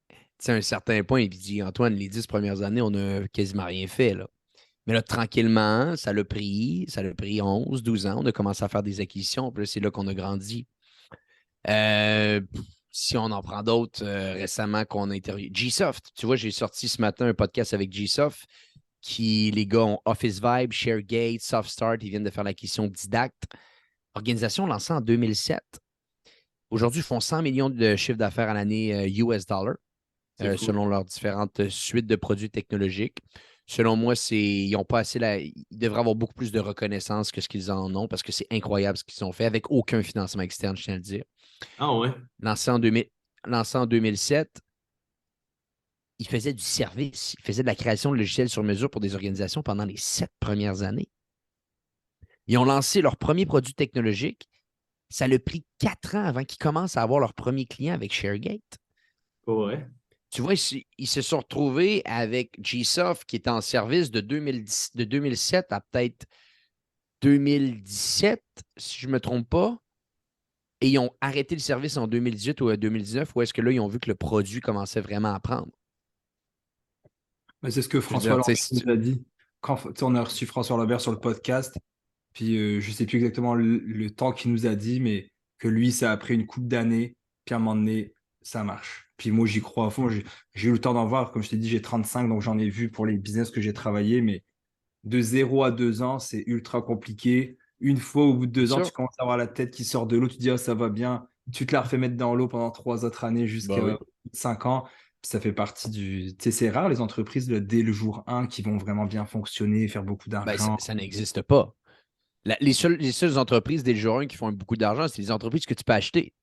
Tu sais, à un certain point, il dit, Antoine, les 10 premières années, on n'a quasiment rien fait, là. Mais là, tranquillement, ça l'a pris 11, 12 ans. On a commencé à faire des acquisitions. Puis là, c'est là qu'on a grandi. Euh, Si on en prend d'autres récemment qu'on a interviewé. Gsoft, tu vois, j'ai sorti ce matin un podcast avec Gsoft les gars ont Office Vibe, ShareGate, SoftStart, ils viennent de faire l'acquisition Didact. Organisation lancée en 2007. Aujourd'hui, ils font 100 millions de chiffre d'affaires à l'année US dollar, selon leurs différentes suites de produits technologiques. Selon moi, ils ont pas assez ils devraient avoir beaucoup plus de reconnaissance que ce qu'ils en ont parce que c'est incroyable ce qu'ils ont fait avec aucun financement externe, je tiens à le dire. Ah ouais? Lancé en 2007, ils faisaient du service. Ils faisaient de la création de logiciels sur mesure pour des organisations pendant les 7 premières années. Ils ont lancé leur premier produit technologique. Ça a pris 4 ans avant qu'ils commencent à avoir leur premier client avec ShareGate. Ouais. Tu vois, ils se sont retrouvés avec Gsoft qui était en service de 2007 à peut-être 2017, si je ne me trompe pas. Et ils ont arrêté le service en 2018 ou 2019, où est-ce que là, ils ont vu que le produit commençait vraiment à prendre. Mais c'est ce que François Lambert nous a dit. Quand on a reçu François Lambert sur le podcast, puis je ne sais plus exactement le temps qu'il nous a dit, mais que lui, ça a pris une couple d'années, puis à un moment donné, ça marche. Puis moi, j'y crois à fond. J'ai eu le temps d'en voir. Comme je t'ai dit, j'ai 35, donc j'en ai vu pour les business que j'ai travaillé, mais de 0 à 2 ans, c'est ultra compliqué. Une fois, au bout de 2 ans, tu commences à avoir la tête qui sort de l'eau, tu te dis, oh, ça va bien. Tu te la refais mettre dans l'eau pendant 3 autres années jusqu'à 5 ans. Puis ça fait partie du. Tu sais, c'est rare les entreprises dès le jour 1 qui vont vraiment bien fonctionner, faire beaucoup d'argent. Ça n'existe pas. Les seules entreprises dès le jour 1 qui font beaucoup d'argent, c'est les entreprises que tu peux acheter.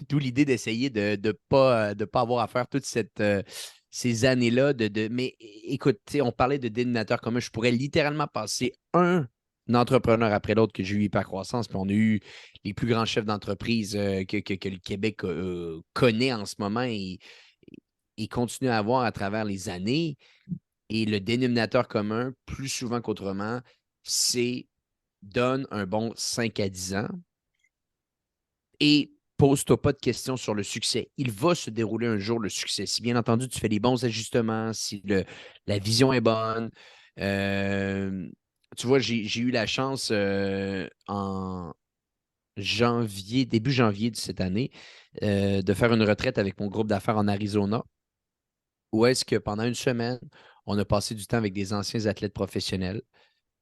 D'où l'idée d'essayer de ne pas avoir à faire toutes ces années-là. Mais écoute, on parlait de dénominateur commun. Je pourrais littéralement passer un entrepreneur après l'autre que j'ai eu hypercroissance. Puis on a eu les plus grands chefs d'entreprise que le Québec connaît en ce moment et continue à avoir à travers les années. Et le dénominateur commun, plus souvent qu'autrement, c'est donne un bon 5 à 10 ans et pose-toi pas de questions sur le succès. Il va se dérouler un jour le succès. Si bien entendu, tu fais les bons ajustements, si la vision est bonne. Tu vois, j'ai eu la chance en début janvier de cette année, de faire une retraite avec mon groupe d'affaires en Arizona, où est-ce que pendant une semaine, on a passé du temps avec des anciens athlètes professionnels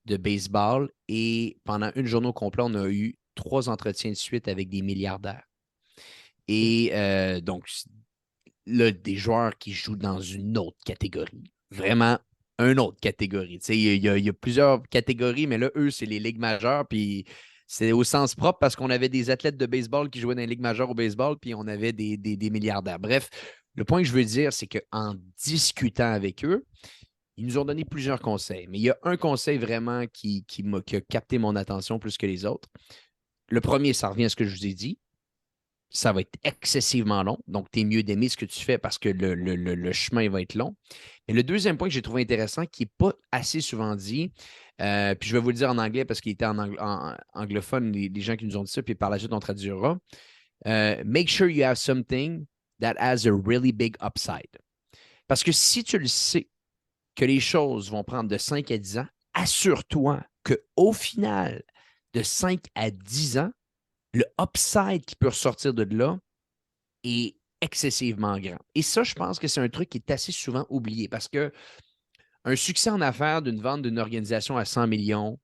de baseball et pendant une journée au complet, on a eu 3 entretiens de suite avec des milliardaires. Et donc, là, des joueurs qui jouent dans une autre catégorie. Vraiment une autre catégorie. Il y a plusieurs catégories, mais là, eux, c'est les ligues majeures. Puis c'est au sens propre parce qu'on avait des athlètes de baseball qui jouaient dans les ligues majeures au baseball, puis on avait des milliardaires. Bref, le point que je veux dire, c'est qu'en discutant avec eux, ils nous ont donné plusieurs conseils. Mais il y a un conseil vraiment qui a capté mon attention plus que les autres. Le premier, ça revient à ce que je vous ai dit. Ça va être excessivement long. Donc, tu es mieux d'aimer ce que tu fais parce que le chemin va être long. Et le deuxième point que j'ai trouvé intéressant, qui n'est pas assez souvent dit, puis je vais vous le dire en anglais parce qu'il était en anglophone, les gens qui nous ont dit ça, puis par la suite, on traduira. Make sure you have something that has a really big upside. Parce que si tu le sais que les choses vont prendre de 5 à 10 ans, assure-toi qu'au final, de 5 à 10 ans, le upside qui peut ressortir de là est excessivement grand. Et ça, je pense que c'est un truc qui est assez souvent oublié parce que un succès en affaires d'une vente d'une organisation à 100 millions,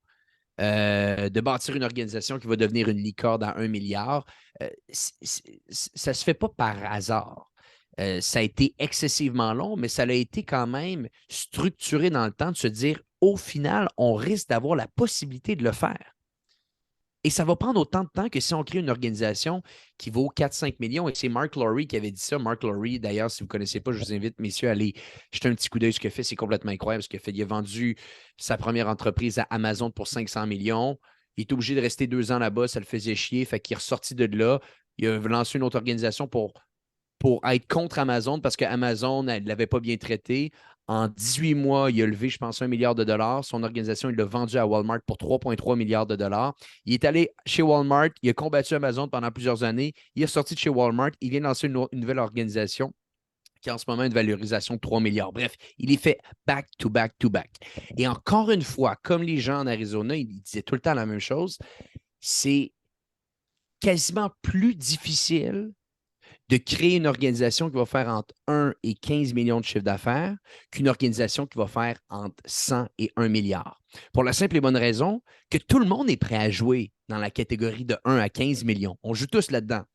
de bâtir une organisation qui va devenir une licorne à 1 milliard, ça ne se fait pas par hasard. Ça a été excessivement long, mais ça a été quand même structuré dans le temps de se dire, au final, on risque d'avoir la possibilité de le faire. Et ça va prendre autant de temps que si on crée une organisation qui vaut 4-5 millions. Et c'est Mark Lowry qui avait dit ça. Mark Lowry, d'ailleurs, si vous ne connaissez pas, je vous invite, messieurs, à aller jeter un petit coup d'œil sur ce qu'il a fait. C'est complètement incroyable ce qu'il a fait. Il a vendu sa première entreprise à Amazon pour 500 millions. Il est obligé de rester 2 ans là-bas. Ça le faisait chier. Fait qu'il est ressorti de là. Il a lancé une autre organisation pour pour être contre Amazon parce qu'Amazon ne l'avait pas bien traité. En 18 mois, il a levé, je pense, 1 milliard de dollars. Son organisation, il l'a vendu à Walmart pour 3,3 milliards de dollars. Il est allé chez Walmart, il a combattu Amazon pendant plusieurs années. Il est sorti de chez Walmart, il vient de lancer une nouvelle organisation qui a en ce moment une valorisation de 3 milliards. Bref, il est fait back to back to back. Et encore une fois, comme les gens en Arizona, ils disaient tout le temps la même chose, c'est quasiment plus difficile de créer une organisation qui va faire entre 1 et 15 millions de chiffre d'affaires qu'une organisation qui va faire entre 100 et 1 milliard. Pour la simple et bonne raison que tout le monde est prêt à jouer dans la catégorie de 1 à 15 millions. On joue tous là-dedans.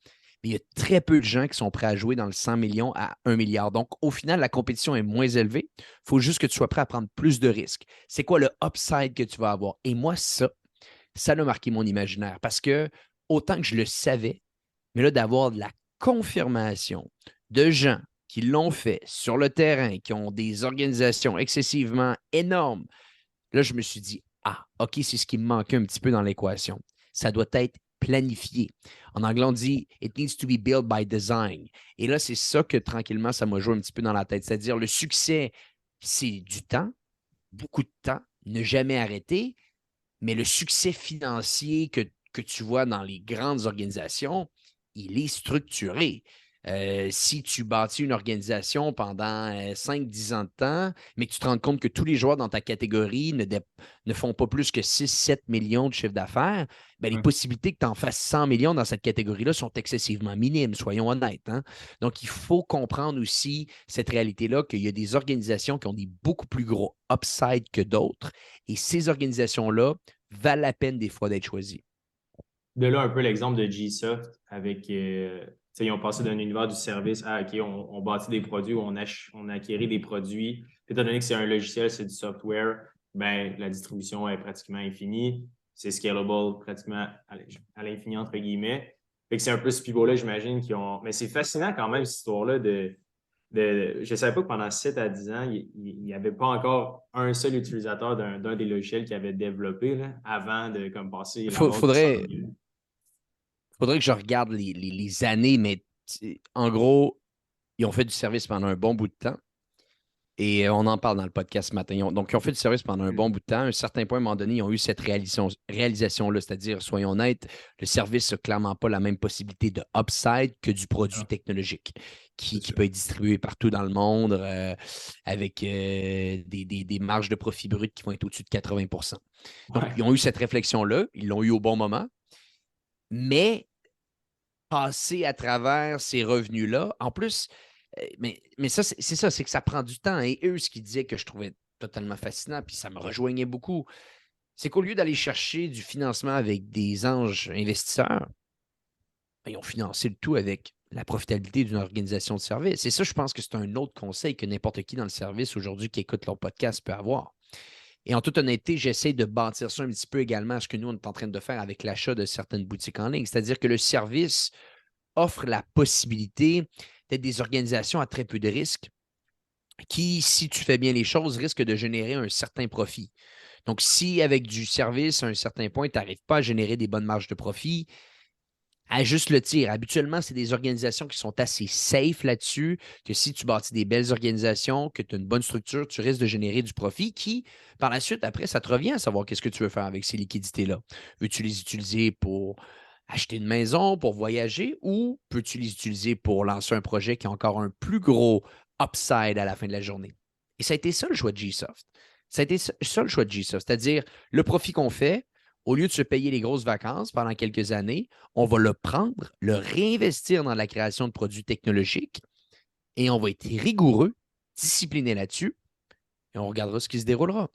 Mais il y a très peu de gens qui sont prêts à jouer dans le 100 millions à 1 milliard. Donc, au final, la compétition est moins élevée. Il faut juste que tu sois prêt à prendre plus de risques. C'est quoi le upside que tu vas avoir? Et moi, ça a marqué mon imaginaire parce que autant que je le savais, mais là, d'avoir de la confirmation de gens qui l'ont fait sur le terrain, qui ont des organisations excessivement énormes, là, je me suis dit, ah, OK, c'est ce qui me manquait un petit peu dans l'équation. Ça doit être planifié. En anglais, on dit « It needs to be built by design ». Et là, c'est ça que tranquillement, ça m'a joué un petit peu dans la tête. C'est-à-dire, le succès, c'est du temps, beaucoup de temps, ne jamais arrêter, mais le succès financier que tu vois dans les grandes organisations, il est structuré. Si tu bâtis une organisation pendant 5-10 ans de temps, mais que tu te rends compte que tous les joueurs dans ta catégorie ne font pas plus que 6-7 millions de chiffre d'affaires, ben, les possibilités que tu en fasses 100 millions dans cette catégorie-là sont excessivement minimes, soyons honnêtes. Hein? Donc, il faut comprendre aussi cette réalité-là qu'il y a des organisations qui ont des beaucoup plus gros upside que d'autres. Et ces organisations-là valent la peine des fois d'être choisies. De là, un peu l'exemple de Gsoft avec, ils ont passé d'un univers du service à, OK, on bâtit des produits, on acquérit des produits. Étant donné que c'est un logiciel, c'est du software, ben, la distribution est pratiquement infinie. C'est scalable pratiquement à l'infini, entre guillemets. Fait que c'est un peu ce pivot-là, j'imagine, qui ont. Mais c'est fascinant quand même, cette histoire-là je ne savais pas que pendant 7 à 10 ans, il n'y avait pas encore un seul utilisateur d'un des logiciels qu'ils avaient développé là, avant de comme, passer la barre du 100 millions. Faudrait que je regarde les années, mais en gros, ils ont fait du service pendant un bon bout de temps. Et on en parle dans le podcast ce matin. Donc, ils ont fait du service pendant un bon bout de temps. À un certain point, à un moment donné, ils ont eu cette réalisation-là. C'est-à-dire, soyons honnêtes, le service n'a clairement pas la même possibilité de upside que du produit technologique qui peut être distribué partout dans le monde avec des marges de profit brut qui vont être au-dessus de 80 %. Donc, ils ont eu cette réflexion-là. Ils l'ont eu au bon moment. Mais passer à travers ces revenus-là, en plus, mais ça, c'est ça, c'est que ça prend du temps. Et eux, ce qu'ils disaient que je trouvais totalement fascinant, puis ça me rejoignait beaucoup, c'est qu'au lieu d'aller chercher du financement avec des anges investisseurs, ben, ils ont financé le tout avec la profitabilité d'une organisation de service. Et ça, je pense que c'est un autre conseil que n'importe qui dans le service aujourd'hui qui écoute leur podcast peut avoir. Et en toute honnêteté, j'essaie de bâtir ça un petit peu également à ce que nous, on est en train de faire avec l'achat de certaines boutiques en ligne. C'est-à-dire que le service offre la possibilité d'être des organisations à très peu de risques qui, si tu fais bien les choses, risquent de générer un certain profit. Donc, si avec du service, à un certain point, tu n'arrives pas à générer des bonnes marges de profit, ajuste le tir. Habituellement, c'est des organisations qui sont assez safe là-dessus, que si tu bâtis des belles organisations, que tu as une bonne structure, tu risques de générer du profit qui, par la suite, après, ça te revient à savoir qu'est-ce que tu veux faire avec ces liquidités-là. Veux-tu les utiliser pour acheter une maison, pour voyager, ou peux-tu les utiliser pour lancer un projet qui a encore un plus gros upside à la fin de la journée? Et ça a été ça le choix de Gsoft. Ça a été ça le choix de Gsoft, c'est-à-dire le profit qu'on fait, au lieu de se payer les grosses vacances pendant quelques années, on va le prendre, le réinvestir dans la création de produits technologiques et on va être rigoureux, discipliné là-dessus et on regardera ce qui se déroulera.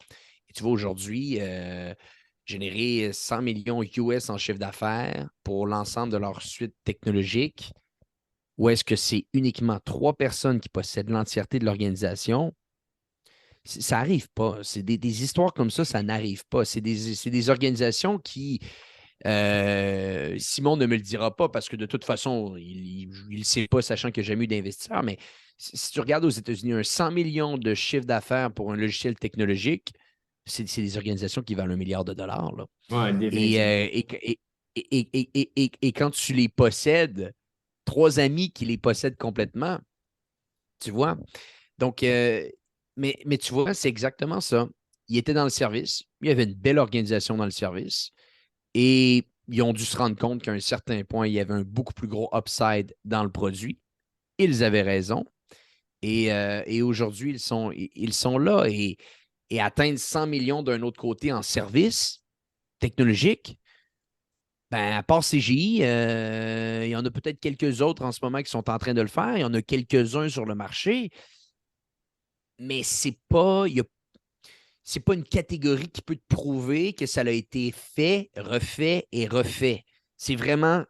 Et tu vois, aujourd'hui, générer 100 millions US en chiffre d'affaires pour l'ensemble de leur suite technologique, ou est-ce que c'est uniquement 3 personnes qui possèdent l'entièreté de l'organisation? Ça n'arrive pas. C'est des histoires comme ça n'arrive pas. C'est des organisations qui, Simon ne me le dira pas parce que de toute façon, il ne sait pas, sachant qu'il n'y a jamais eu d'investisseur, mais si tu regardes aux États-Unis, un 100 millions de chiffre d'affaires pour un logiciel technologique, c'est des organisations qui valent $1 milliard. Oui, définitivement. Et quand tu les possèdes, 3 amis qui les possèdent complètement. Tu vois? Donc, mais tu vois, c'est exactement ça. Ils étaient dans le service. Il y avait une belle organisation dans le service. Et ils ont dû se rendre compte qu'à un certain point, il y avait un beaucoup plus gros upside dans le produit. Ils avaient raison. Et aujourd'hui, ils sont là et atteindre 100 millions d'un autre côté en service technologique. Ben, à part CGI, il y en a peut-être quelques autres en ce moment qui sont en train de le faire. Il y en a quelques-uns sur le marché, mais c'est pas une catégorie qui peut te prouver que ça a été fait, refait et refait. C'est vraiment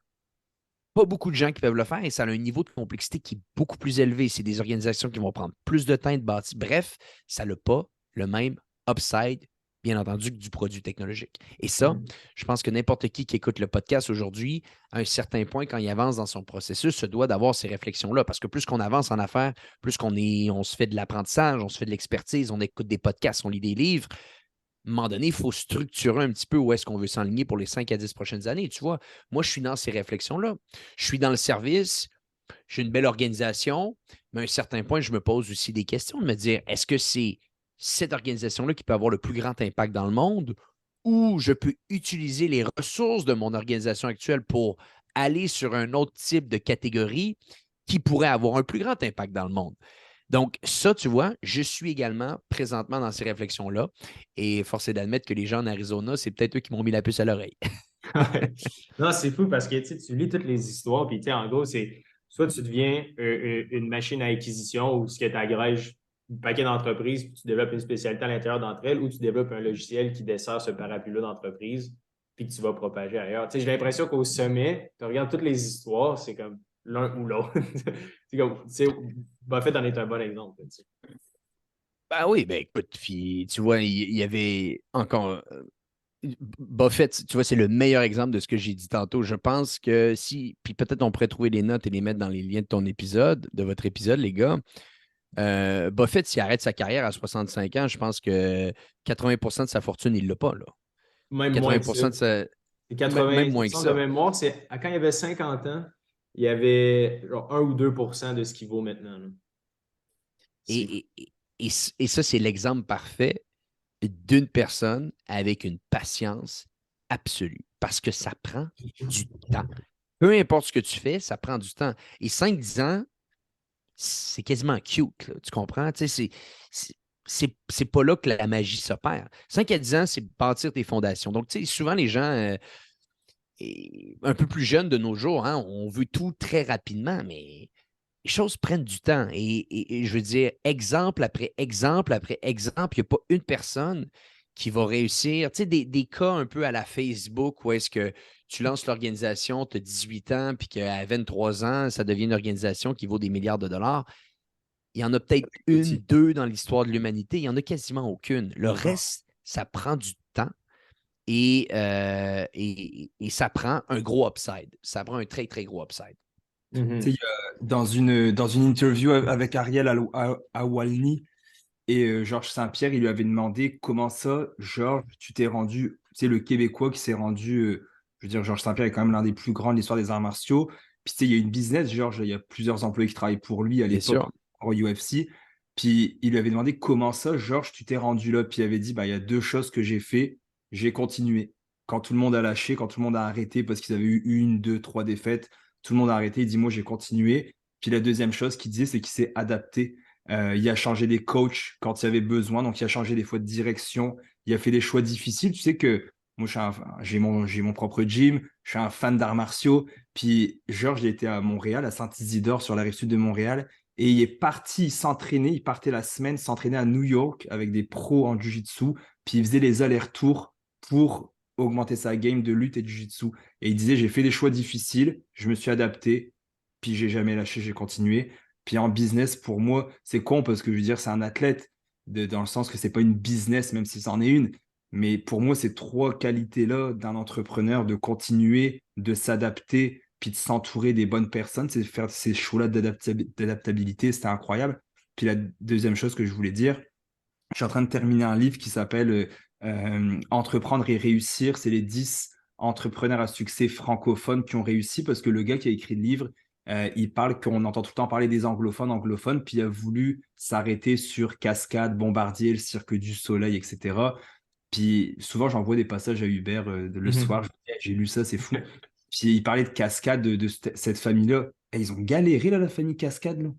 pas beaucoup de gens qui peuvent le faire et ça a un niveau de complexité qui est beaucoup plus élevé. C'est des organisations qui vont prendre plus de temps de bâtir. Bref, ça n'a pas le même upside, bien entendu, que du produit technologique. Et ça, je pense que n'importe qui écoute le podcast aujourd'hui, à un certain point, quand il avance dans son processus, se doit d'avoir ces réflexions-là. Parce que plus qu'on avance en affaires, plus on se fait de l'apprentissage, on se fait de l'expertise, on écoute des podcasts, on lit des livres. À un moment donné, il faut structurer un petit peu où est-ce qu'on veut s'enligner pour les 5 à 10 prochaines années. Tu vois, moi, je suis dans ces réflexions-là. Je suis dans le service, j'ai une belle organisation, mais à un certain point, je me pose aussi des questions de me dire, est-ce que c'est cette organisation-là qui peut avoir le plus grand impact dans le monde ou je peux utiliser les ressources de mon organisation actuelle pour aller sur un autre type de catégorie qui pourrait avoir un plus grand impact dans le monde? Donc, ça, tu vois, je suis également présentement dans ces réflexions-là. Et force est d'admettre que les gens en Arizona, c'est peut-être eux qui m'ont mis la puce à l'oreille. Ouais. Non, c'est fou parce que tu lis toutes les histoires, puis en gros, c'est soit tu deviens une machine à acquisition ou ce que tu agrèges un paquet d'entreprises, puis tu développes une spécialité à l'intérieur d'entre elles, ou tu développes un logiciel qui dessert ce parapluie-là d'entreprise, puis que tu vas propager ailleurs. J'ai l'impression qu'au sommet, tu regardes toutes les histoires, c'est comme l'un ou l'autre. C'est comme, Buffett en est un bon exemple. Ben oui, ben écoute, puis, tu vois, il y avait encore. Buffett, tu vois, c'est le meilleur exemple de ce que j'ai dit tantôt. Je pense que si, puis peut-être on pourrait trouver les notes et les mettre dans les liens de ton épisode, de votre épisode, les gars. Buffett, s'il arrête sa carrière à 65 ans, je pense que 80% de sa fortune, il ne l'a pas, là. Même moins que ça. 80% de sa. C'est Même 80, il me moins que semble de ça. mémoire, c'est quand il avait 50 ans, il y avait genre 1 ou 2 de ce qu'il vaut maintenant. Là. C'est Et, et, et ça, c'est l'exemple parfait d'une personne avec une patience absolue. Parce que ça prend du temps. Peu importe ce que tu fais, ça prend du temps. Et 5-10 ans, c'est quasiment cute, là, tu comprends? Tu sais, c'est pas là que la magie s'opère. 5 à 10 ans, c'est bâtir tes fondations. Donc, tu sais, souvent, les gens un peu plus jeunes de nos jours, hein, on veut tout très rapidement, mais les choses prennent du temps. Et je veux dire, exemple après exemple après exemple, il n'y a pas une personne qui va réussir. Tu sais, des cas un peu à la Facebook où est-ce que tu lances l'organisation, tu as 18 ans, puis qu'à 23 ans, ça devient une organisation qui vaut des milliards de dollars. Il y en a peut-être une, petit. deux dans l'histoire de l'humanité. Il n'y en a quasiment aucune. Le reste, ça prend du temps et ça prend un gros upside. Ça prend un très, très gros upside. Tu sais, dans une interview avec Ariel Awalny et Georges Saint-Pierre, il lui avait demandé comment ça, Georges, tu t'es rendu, c'est le Québécois qui s'est rendu, je veux dire, Georges Saint-Pierre est quand même l'un des plus grands de l'histoire des arts martiaux. Puis tu sais, il y a une business, Georges, il y a plusieurs employés qui travaillent pour lui à Bien l'époque sûr. au UFC. Puis il lui avait demandé comment ça, Georges, tu t'es rendu là. Puis il avait dit, bah, il y a deux choses que j'ai fait, j'ai continué. Quand tout le monde a lâché, quand tout le monde a arrêté parce qu'ils avaient eu une, deux, trois défaites, tout le monde a arrêté. Il dit, moi, j'ai continué. Puis la deuxième chose qu'il disait, c'est qu'il s'est adapté. Il a changé des coachs quand il y avait besoin, donc il a changé des fois de direction. Il a fait des choix difficiles. Tu sais que moi, j'ai mon propre gym, je suis un fan d'arts martiaux. Puis Georges, il était à Montréal, à Saint-Isidore, sur la rive sud de Montréal, et il est parti s'entraîner. Il partait la semaine s'entraîner à New York avec des pros en jiu-jitsu. Puis il faisait les allers-retours pour augmenter sa game de lutte et de jiu-jitsu. Et il disait, j'ai fait des choix difficiles, je me suis adapté, puis j'ai jamais lâché, j'ai continué. Puis en business, pour moi, c'est con parce que je veux dire, c'est un athlète, dans le sens que c'est pas une business, même si c'en est une. Mais pour moi, ces trois qualités-là d'un entrepreneur, de continuer, de s'adapter, puis de s'entourer des bonnes personnes, c'est faire ces choix-là d'adaptabilité, c'était incroyable. Puis la deuxième chose que je voulais dire, je suis en train de terminer un livre qui s'appelle Entreprendre et réussir. C'est les 10 entrepreneurs à succès francophones qui ont réussi parce que le gars qui a écrit le livre, Il parle qu'on entend tout le temps parler des anglophones, puis il a voulu s'arrêter sur Cascade, Bombardier, le Cirque du Soleil, etc. Puis souvent, j'envoie des passages à Hubert le soir. Je me dis, j'ai lu ça, c'est fou. Puis il parlait de Cascade, de cette famille-là. Et ils ont galéré, là, la famille Cascade, là.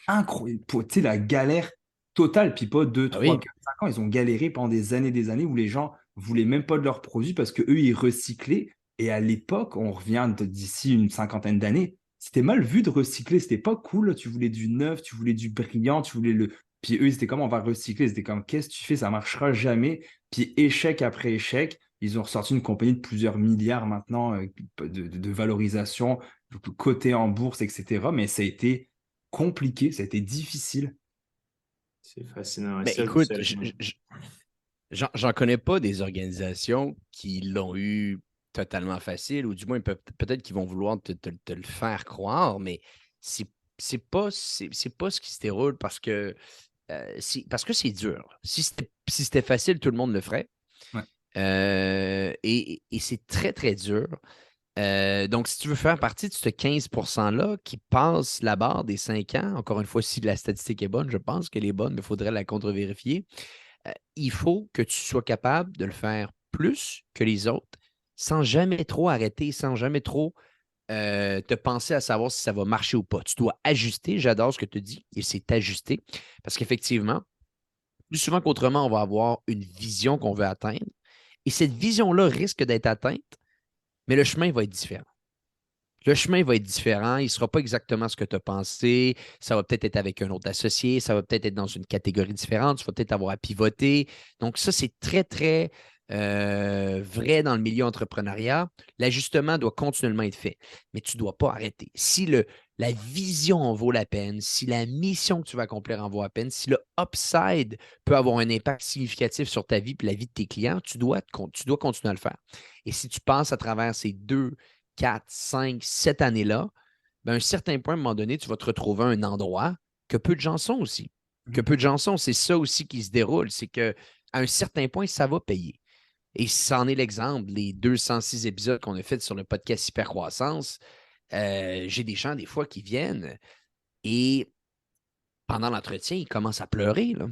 Incroyable. Tu sais, la galère totale. Puis pas 2, Ah 3, oui. 4, 5 ans. Ils ont galéré pendant des années où les gens voulaient même pas de leurs produits parce qu'eux, ils recyclaient. Et à l'époque, on revient d'ici une cinquantaine d'années, c'était mal vu de recycler. C'était pas cool. Tu voulais du neuf, tu voulais du brillant, tu voulais le. Puis eux, ils étaient comme, on va recycler. C'était comme, qu'est-ce que tu fais? Ça marchera jamais. Puis échec après échec, ils ont ressorti une compagnie de plusieurs milliards maintenant de valorisation, cotée en bourse, etc. Mais ça a été compliqué, ça a été difficile. C'est fascinant. Ben, Cirque du écoute, Soleil. j'en connais pas des organisations qui l'ont eu totalement facile, ou du moins peut-être qu'ils vont vouloir te le faire croire, mais c'est c'est pas ce qui se déroule parce que c'est dur. Si c'était facile, tout le monde le ferait. Ouais. Et c'est très, très dur. Donc, si tu veux faire partie de ce 15%-là qui passe la barre des 5 ans, encore une fois, si la statistique est bonne, je pense qu'elle est bonne, mais il faudrait la contre-vérifier. Il faut que tu sois capable de le faire plus que les autres sans jamais trop arrêter, sans jamais trop te penser à savoir si ça va marcher ou pas. Tu dois ajuster. J'adore ce que tu dis, et c'est ajuster. Parce qu'effectivement, plus souvent qu'autrement, on va avoir une vision qu'on veut atteindre. Et cette vision-là risque d'être atteinte, mais le chemin va être différent. Le chemin va être différent. Il ne sera pas exactement ce que tu as pensé. Ça va peut-être être avec un autre associé. Ça va peut-être être dans une catégorie différente. Tu vas peut-être avoir à pivoter. Donc, ça, c'est très, très vrai dans le milieu entrepreneuriat. L'ajustement doit continuellement être fait, mais tu ne dois pas arrêter. Si la vision en vaut la peine, si la mission que tu vas accomplir en vaut la peine, si le upside peut avoir un impact significatif sur ta vie et la vie de tes clients, tu dois continuer à le faire. Et si tu passes à travers ces 2, 4, 5, 7 années-là, ben, à un certain point, à un moment donné, tu vas te retrouver à un endroit que peu de gens sont aussi. Que peu de gens sont. C'est ça aussi qui se déroule. C'est qu'à un certain point, ça va payer. Et c'en est l'exemple, les 206 épisodes qu'on a fait sur le podcast Hypercroissance, j'ai des gens, des fois, qui viennent et pendant l'entretien, ils commencent à pleurer, là.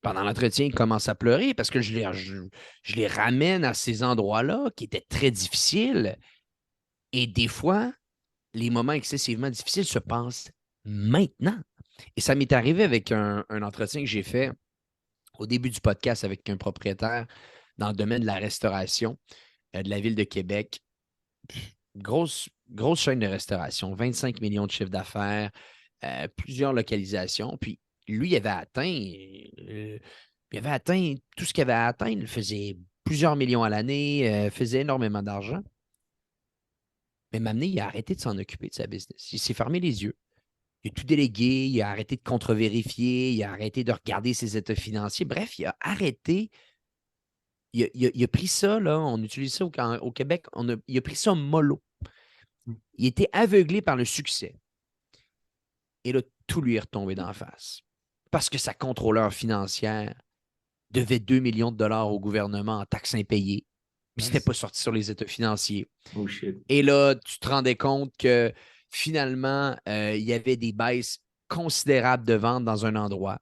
Pendant l'entretien, ils commencent à pleurer parce que je les ramène à ces endroits-là qui étaient très difficiles. Et des fois, les moments excessivement difficiles se passent maintenant. Et ça m'est arrivé avec un entretien que j'ai fait au début du podcast avec un propriétaire dans le domaine de la restauration de la ville de Québec. Grosse chaîne de restauration, 25 millions de chiffres d'affaires, plusieurs localisations. Puis lui, il avait atteint tout ce qu'il avait à atteindre. Il faisait plusieurs millions à l'année, faisait énormément d'argent. Mais m'amener, il a arrêté de s'en occuper de sa business. Il s'est fermé les yeux. Il a tout délégué, il a arrêté de contre-vérifier, il a arrêté de regarder ses états financiers. Bref, il a arrêté. Il a pris ça, là, on utilise ça au Québec, il a pris ça mollo. Il était aveuglé par le succès. Et là, tout lui est retombé d'en face. Parce que sa contrôleur financière devait 2 millions de dollars au gouvernement en taxes impayées. Puis c'était pas sorti sur les états financiers. Oh shit. Et là, tu te rendais compte que finalement, il y avait des baisses considérables de vente dans un endroit.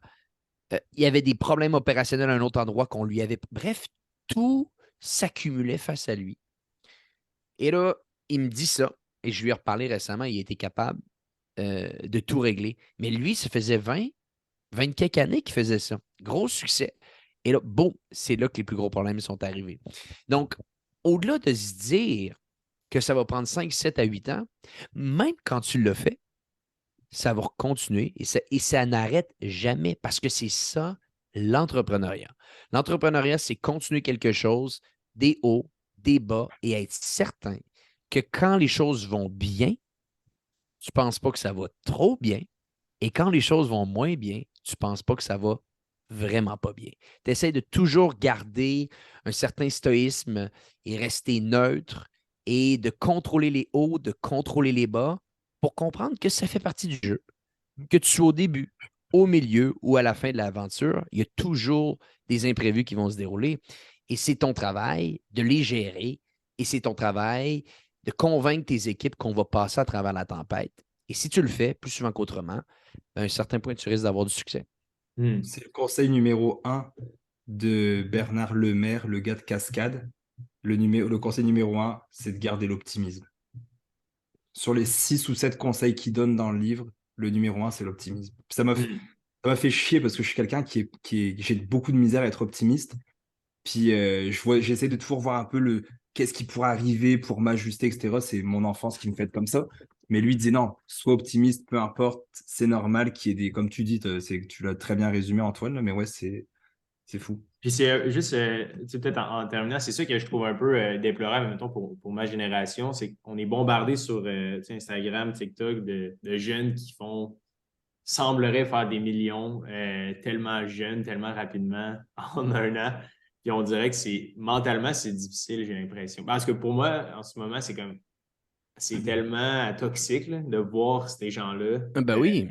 Il y avait des problèmes opérationnels à un autre endroit qu'on lui avait. Bref, tout s'accumulait face à lui. Et là, il me dit ça, et je lui ai reparlé récemment, il était capable de tout régler. Mais lui, ça faisait 20 quelques années qu'il faisait ça. Gros succès. Et là, bon, c'est là que les plus gros problèmes sont arrivés. Donc, au-delà de se dire que ça va prendre 5, 7 à 8 ans, même quand tu le fais, ça va continuer et ça n'arrête jamais parce que c'est ça, l'entrepreneuriat. L'entrepreneuriat, c'est continuer quelque chose, des hauts, des bas et être certain que quand les choses vont bien, tu ne penses pas que ça va trop bien et quand les choses vont moins bien, tu ne penses pas que ça va vraiment pas bien. Tu essaies de toujours garder un certain stoïsme et rester neutre et de contrôler les hauts, de contrôler les bas pour comprendre que ça fait partie du jeu. Que tu sois au début, au milieu ou à la fin de l'aventure, il y a toujours des imprévus qui vont se dérouler. Et c'est ton travail de les gérer et c'est ton travail de convaincre tes équipes qu'on va passer à travers la tempête. Et si tu le fais plus souvent qu'autrement, à un certain point, tu risques d'avoir du succès. C'est le conseil numéro 1 de Bernard Lemaire, le gars de Cascade. Le conseil numéro 1, c'est de garder l'optimisme. Sur les 6 ou 7 conseils qu'il donne dans le livre, le numéro 1, c'est l'optimisme. Ça m'a fait chier parce que je suis quelqu'un j'ai beaucoup de misère à être optimiste. Puis j'essaie de toujours voir un peu qu'est-ce qui pourrait arriver pour m'ajuster, etc. C'est mon enfance qui me fait comme ça. Mais lui disait non, sois optimiste, peu importe, c'est normal qu'il y ait comme tu dis, tu l'as très bien résumé, Antoine, là, mais ouais, c'est fou. Puis c'est juste, tu sais, peut-être en terminant, c'est ça que je trouve un peu déplorable, mettons, pour ma génération, c'est qu'on est bombardé sur tu sais, Instagram, TikTok de jeunes qui sembleraient faire des millions tellement jeunes, tellement rapidement, en un an. Puis on dirait que mentalement, c'est difficile, j'ai l'impression. Parce que pour moi, en ce moment, c'est tellement toxique là, de voir ces gens-là. Ben oui,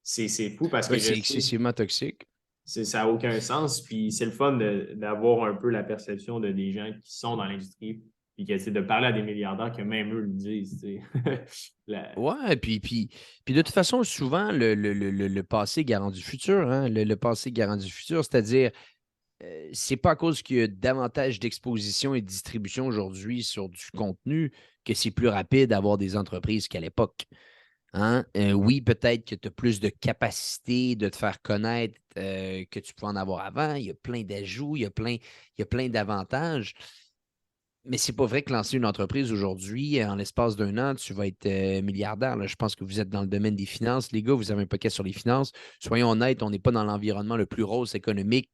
C'est fou parce que ben, je c'est sais. excessivement toxique. Ça n'a aucun sens. Puis c'est le fun d'avoir un peu la perception des gens qui sont dans l'industrie puis qui essaient de parler à des milliardaires que même eux le disent. Tu sais. Ouais, puis de toute façon, souvent, le passé garant du futur, hein, le passé garant du futur, c'est-à-dire, c'est pas à cause qu'il y a davantage d'exposition et de distribution aujourd'hui sur du contenu que c'est plus rapide d'avoir des entreprises qu'à l'époque. Hein? Oui, peut-être que tu as plus de capacité de te faire connaître que tu peux en avoir avant. Il y a plein d'ajouts, il y a plein d'avantages. Mais c'est pas vrai que lancer une entreprise aujourd'hui, en l'espace d'un an, tu vas être milliardaire. Là. Je pense que vous êtes dans le domaine des finances. Les gars, vous avez un paquet sur les finances. Soyons honnêtes, on n'est pas dans l'environnement le plus rose économique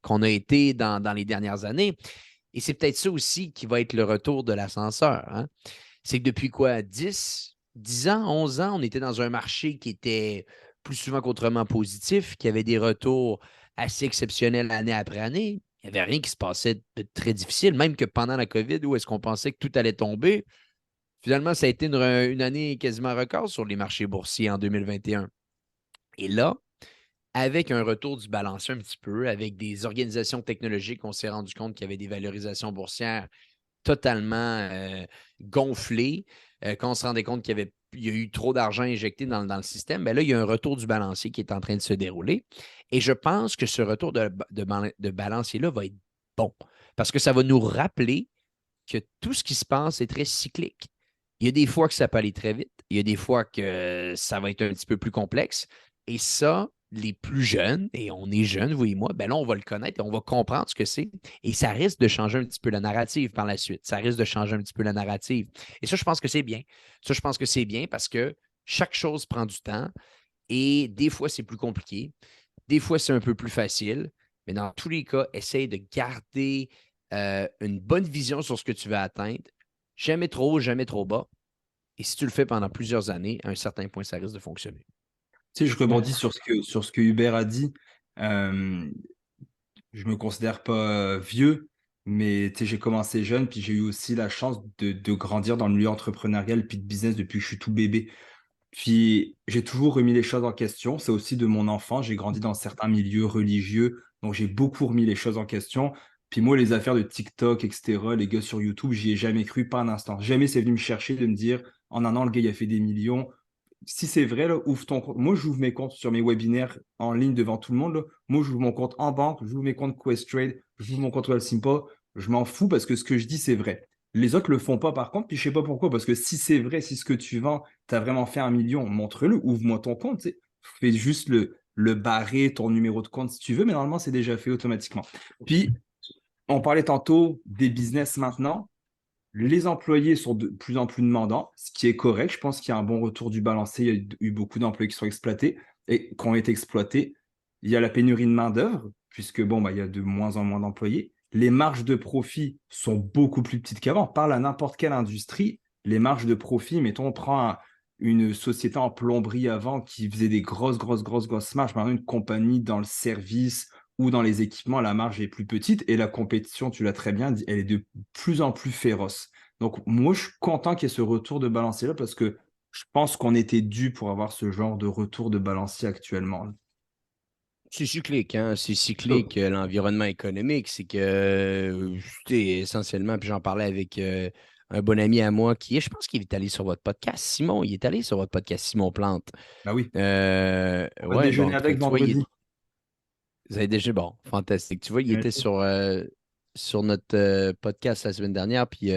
qu'on a été dans les dernières années. Et c'est peut-être ça aussi qui va être le retour de l'ascenseur. Hein? C'est que depuis quoi, 10 ans, 11 ans, on était dans un marché qui était plus souvent qu'autrement positif, qui avait des retours assez exceptionnels année après année. Il n'y avait rien qui se passait de très difficile, même que pendant la COVID, où est-ce qu'on pensait que tout allait tomber, finalement, ça a été une année quasiment record sur les marchés boursiers en 2021. Et là, avec un retour du balancier un petit peu, avec des organisations technologiques, on s'est rendu compte qu'il y avait des valorisations boursières totalement gonflées. Quand on se rendait compte il y a eu trop d'argent injecté dans le système, bien là, il y a un retour du balancier qui est en train de se dérouler. Et je pense que ce retour de balancier-là va être bon parce que ça va nous rappeler que tout ce qui se passe est très cyclique. Il y a des fois que ça peut aller très vite, il y a des fois que ça va être un petit peu plus complexe. Et ça, les plus jeunes, et on est jeunes, vous et moi, ben là, on va le connaître et on va comprendre ce que c'est. Et ça risque de changer un petit peu la narrative par la suite. Ça risque de changer un petit peu la narrative. Et ça, je pense que c'est bien. Ça, je pense que c'est bien parce que chaque chose prend du temps et des fois, c'est plus compliqué. Des fois, c'est un peu plus facile. Mais dans tous les cas, essaye de garder une bonne vision sur ce que tu veux atteindre. Jamais trop haut, jamais trop bas. Et si tu le fais pendant plusieurs années, à un certain point, ça risque de fonctionner. Tu sais, je rebondis sur ce que Hubert a dit. Euh, je me considère pas vieux, mais tu sais, j'ai commencé jeune, puis j'ai eu aussi la chance de grandir dans le milieu entrepreneurial puis de business depuis que je suis tout bébé. Puis j'ai toujours remis les choses en question. C'est aussi de mon enfant. J'ai grandi dans certains milieux religieux, donc j'ai beaucoup remis les choses en question. Puis moi, les affaires de TikTok, etc., les gars sur YouTube, j'y ai jamais cru, pas un instant. Jamais c'est venu me chercher de me dire, en un an, le gars, il a fait des millions. Si c'est vrai, là, ouvre ton compte. Moi, j'ouvre mes comptes sur mes webinaires en ligne devant tout le monde. Là. Moi, j'ouvre mon compte en banque, j'ouvre mes comptes Questrade, j'ouvre mon compte Wealthsimple. Je m'en fous parce que ce que je dis, c'est vrai. Les autres le font pas par contre, puis je sais pas pourquoi, parce que si c'est vrai, si ce que tu vends, tu as vraiment fait 1 million, montre-le, ouvre-moi ton compte, tu sais. Fais juste le barrer, ton numéro de compte si tu veux, mais normalement, c'est déjà fait automatiquement. Puis, on parlait tantôt des business maintenant. Les employés sont de plus en plus demandants, ce qui est correct. Je pense qu'il y a un bon retour du balancier. Il y a eu beaucoup d'employés qui sont exploités et qui ont été exploités. Il y a la pénurie de main-d'œuvre, puisque bon, bah, il y a de moins en moins d'employés. Les marges de profit sont beaucoup plus petites qu'avant. Parle à n'importe quelle industrie, les marges de profit, mettons, on prend une société en plomberie avant qui faisait des grosses marges. Maintenant, une compagnie dans le service ou dans les équipements, la marge est plus petite et la compétition, tu l'as très bien dit, elle est de plus en plus féroce. Donc, moi, je suis content qu'il y ait ce retour de balancier là parce que je pense qu'on était dû pour avoir ce genre de retour de balancier actuellement. C'est cyclique, hein? C'est Oh. cyclique, l'environnement économique. C'est que, tu sais, essentiellement, puis j'en parlais avec un bon ami à moi je pense qu'il est allé sur votre podcast. Simon, il est allé sur votre podcast, Simon Plante. Bah oui, on va Ouais, déjeuner bon, fait avec que tu vois, vendredi. vous avez déjà, bon, fantastique. Tu vois, il Bien était sûr. sur notre podcast la semaine dernière, puis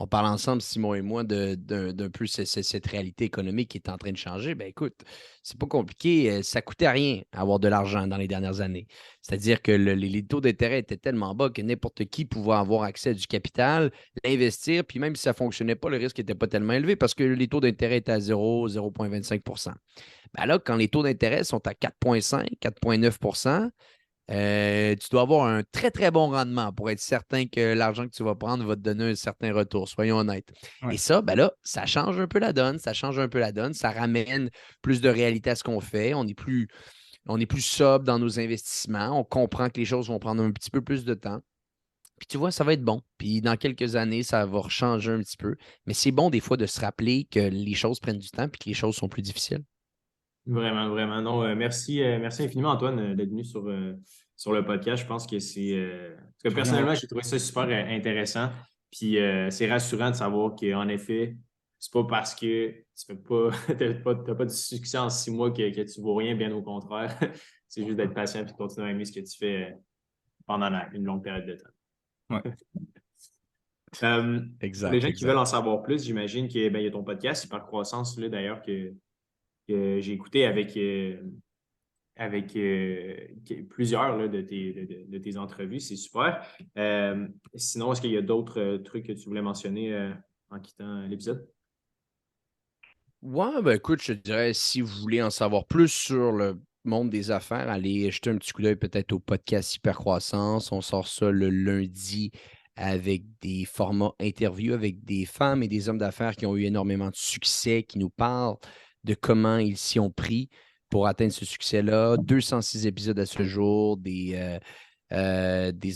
on parle ensemble, Simon et moi, d'un peu cette réalité économique qui est en train de changer. Ben écoute, c'est pas compliqué. Ça coûtait rien avoir de l'argent dans les dernières années. C'est-à-dire que les taux d'intérêt étaient tellement bas que n'importe qui pouvait avoir accès à du capital, l'investir, puis même si ça ne fonctionnait pas, le risque n'était pas tellement élevé parce que les taux d'intérêt étaient à 0,25. Ben là, quand les taux d'intérêt sont à 4,5, 4,9 tu dois avoir un très, très bon rendement pour être certain que l'argent que tu vas prendre va te donner un certain retour, soyons honnêtes. Et Ouais. ça, ben là, ça change un peu la donne, ça change un peu la donne, ça ramène plus de réalité à ce qu'on fait, on est plus sobre dans nos investissements, on comprend que les choses vont prendre un petit peu plus de temps. Puis tu vois, ça va être bon. Puis dans quelques années, ça va changer un petit peu. Mais c'est bon des fois de se rappeler que les choses prennent du temps et que les choses sont plus difficiles. Vraiment, vraiment. Non, merci infiniment, Antoine, d'être venu sur le podcast. Je pense que parce que Tu reviendras. personnellement, j'ai trouvé ça super intéressant. Puis c'est rassurant de savoir qu'en effet, c'est pas parce que tu fais pas, t'as pas de succès en 6 mois que tu ne vaux rien, bien au contraire. C'est juste d'être patient et de continuer à aimer ce que tu fais pendant une longue période de temps. Ouais. Pour les Exact, gens qui veulent exact. en savoir plus, j'imagine qu'il y a ton podcast, Hyper Croissance, là, d'ailleurs, que j'ai écouté avec plusieurs là, de tes entrevues. C'est super. Sinon, est-ce qu'il y a d'autres trucs que tu voulais mentionner en quittant l'épisode? Ouais, ben écoute, je te dirais, si vous voulez en savoir plus sur le monde des affaires, allez jeter un petit coup d'œil peut-être au podcast Hypercroissance. On sort ça le lundi avec des formats interviews avec des femmes et des hommes d'affaires qui ont eu énormément de succès, qui nous parlent de comment ils s'y ont pris pour atteindre ce succès-là. 206 épisodes à ce jour, des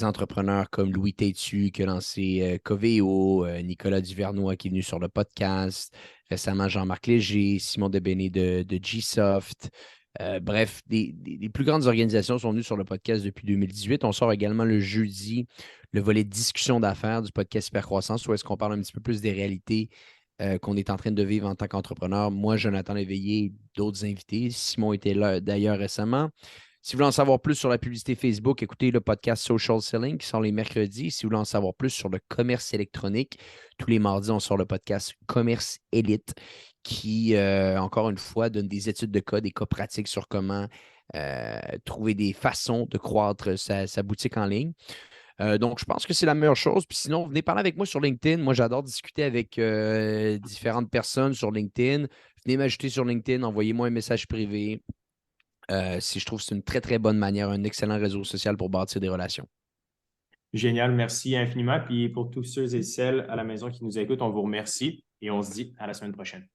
entrepreneurs comme Louis Tétu qui a lancé Coveo, Nicolas Duvernois qui est venu sur le podcast, récemment Jean-Marc Léger, Simon Debéné de Gsoft. Bref, des plus grandes organisations sont venues sur le podcast depuis 2018. On sort également le jeudi le volet discussion d'affaires du podcast Hypercroissance, où est-ce qu'on parle un petit peu plus des réalités qu'on est en train de vivre en tant qu'entrepreneur. Moi, Jonathan Léveillé, d'autres invités. Simon était là d'ailleurs récemment. Si vous voulez en savoir plus sur la publicité Facebook, écoutez le podcast Social Selling qui sort les mercredis. Si vous voulez en savoir plus sur le commerce électronique, tous les mardis, on sort le podcast Commerce Élite qui, encore une fois, donne des études de cas, des cas pratiques sur comment trouver des façons de croître sa boutique en ligne. Donc, je pense que c'est la meilleure chose. Puis sinon, venez parler avec moi sur LinkedIn. Moi, j'adore discuter avec différentes personnes sur LinkedIn. Venez m'ajouter sur LinkedIn, envoyez-moi un message privé. Si je trouve que c'est une très, très bonne manière, un excellent réseau social pour bâtir des relations. Génial, merci infiniment. Puis pour tous ceux et celles à la maison qui nous écoutent, on vous remercie et on se dit à la semaine prochaine.